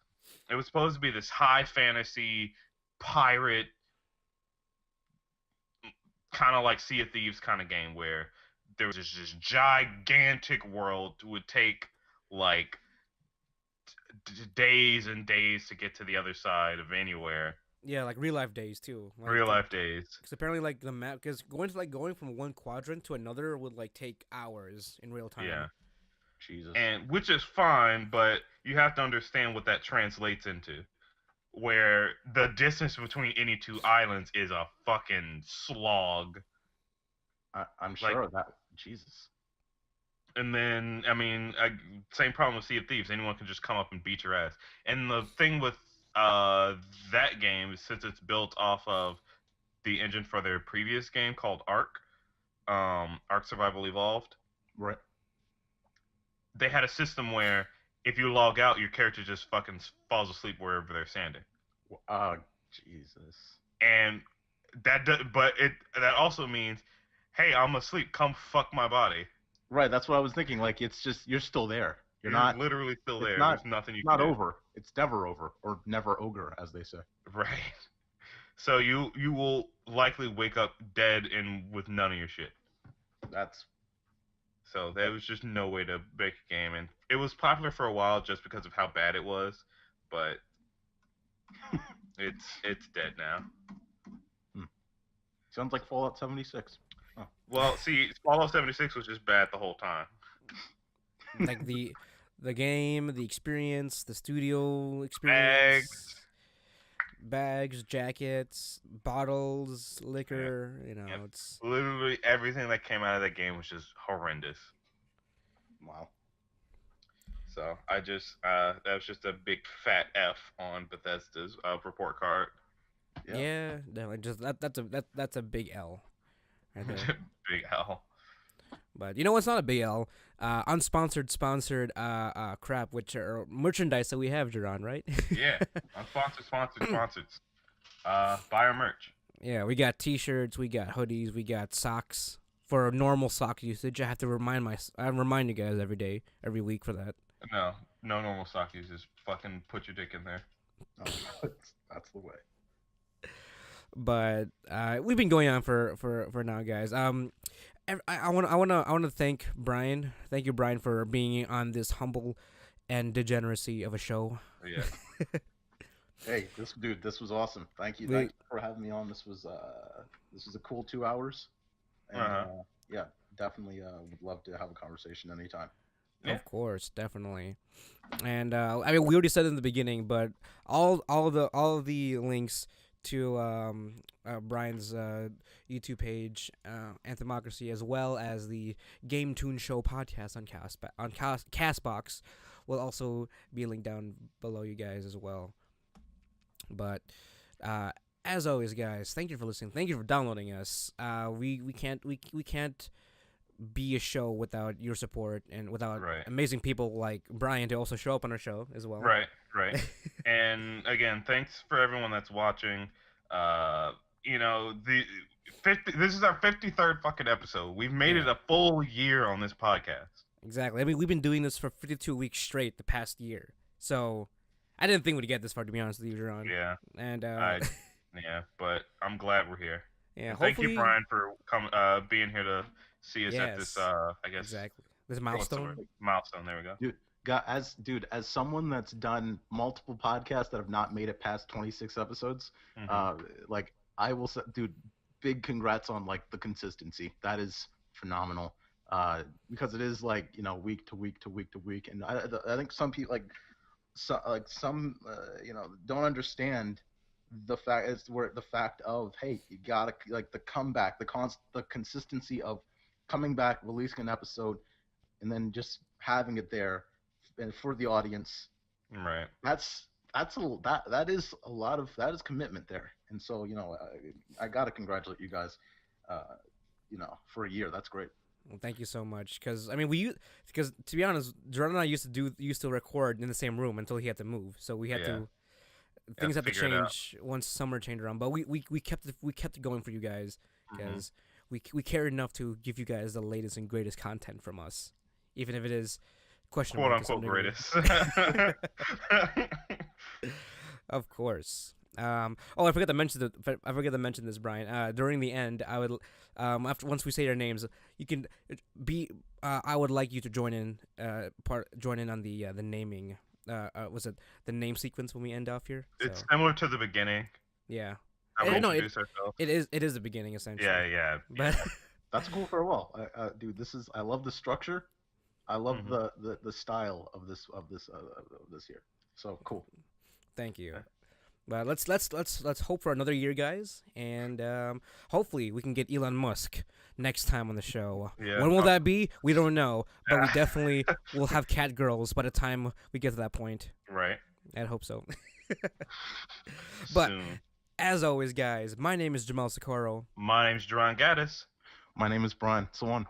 It was supposed to be this high fantasy pirate kind of like Sea of Thieves kind of game where there was this gigantic world. It would take like days and days to get to the other side of anywhere. yeah, like real life days too. Real life days. Because apparently like the map, because going from one quadrant to another would like take hours in real Yeah. time. Jesus. And which is fine, but you have to understand what that translates into. Where the distance between any two islands is a fucking slog. I'm Like, sure of that. Jesus. and then I mean, same problem with Sea of Thieves. Anyone can just come up and beat your ass. And the thing with that game is since it's built off of the engine for their previous game called Ark, Ark Survival Evolved. Right. They had a system where if you log out, your character just fucking falls asleep wherever they're standing. Oh, Jesus. And but that also means, hey, I'm asleep. Come fuck my body. Right. That's what I was thinking. Like it's just you're still there. You're You're not. literally still It's there. not. There's nothing you It's can not do. over. It's never over, or never ogre, as they say. Right. So you will likely wake up dead and with none of your shit. That's So there was just no way to make a game, and it was popular for a while just because of how bad it was, but it's dead now. sounds like Fallout 76. Oh. Well, see, Fallout 76 was just bad the whole time. Like the game, the experience, the studio Bags. experience, bags, jackets, bottles, liquor. Yep. It's Literally everything that came out of that game was just horrendous. Wow. So I just that was just a big fat F on Bethesda's report card. yeah, definitely. Just that's a big L right there. Big L. But you know what's not a BL? Unsponsored, sponsored crap, which are merchandise that we have, Jarron, right? Yeah, sponsored. Buy our merch. Yeah, we got T-shirts, we got hoodies, we got socks. For normal sock usage, I have to remind you guys every week for that. No normal sock users. Fucking put your dick in there. Oh, that's the way. But we've been going on for now, guys. I want to thank Bryan. Thank you, Bryan, for being on this humble and degeneracy of a show. Yeah. Hey, this was awesome. Thank you. Thank you for having me on. This was a cool 2 hours. And yeah, definitely would love to have a conversation anytime. Yeah. Of course, definitely. And I mean, we already said it in the beginning, but all of the links to Bryan's YouTube page, Anthemocracy, as well as the Game Tune Show podcast on Castbox, will also be linked down below you guys as well. But as always, guys, thank you for listening. Thank you for downloading us. We can't be a show without your support and without Right. amazing people like Brian to also show up on our show as well. Right. And again, thanks for everyone that's watching. The 50. This is our 53rd fucking episode. We've made it a full year on this podcast. Exactly. I mean, we've been doing this for 52 weeks straight the past year. So I didn't think we'd get this far, to be honest with you, Jarron. Yeah. And yeah, but I'm glad we're here. Yeah. And thank you, Brian, for being here to see us at this. I guess exactly this milestone. Milestone. There we go. As someone that's done multiple podcasts that have not made it past 26 episodes, like I will say, dude, big congrats on like the consistency. That is phenomenal. Because it is like, week to week to week to week, and I think some people some don't understand the fact of, hey, you gotta like the comeback, the consistency of coming back, releasing an episode, and then just having it there and for the audience. Right. That is a lot of commitment there, and so I gotta congratulate you guys. For a year, that's great. Well, thank you so much. Because I mean, because to be honest, Jarron and I used to record in the same room until he had to move. So we had to things had to change once summer changed around. But we kept it going for you guys because we care enough to give you guys the latest and greatest content from us, even if it is questionable. Quote unquote greatest. Of course. I forgot to mention this, Brian. During the end, I would once we say your names, you can be. I would like you to join in on the naming. Was it the name sequence when we end off here? It's similar to the beginning. Yeah. It is the beginning essentially. Yeah. But that's cool for a while, dude. I love the structure. I love the style of this year. So cool. Thank you. But let's hope for another year, guys, and hopefully we can get Elon Musk next time on the show. Yeah. When will that be? We don't know, but we definitely will have cat girls by the time we get to that point. Right. I hope so. But soon. As always, guys, my name is Jomel Socorro. My name's Jarron Gaddis. My name is Bryan Swann.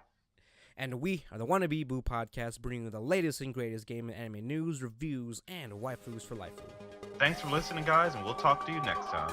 And we are the Wannabe Boo Podcast, bringing you the latest and greatest game and anime news, reviews, and waifus for life. Thanks for listening, guys, and we'll talk to you next time.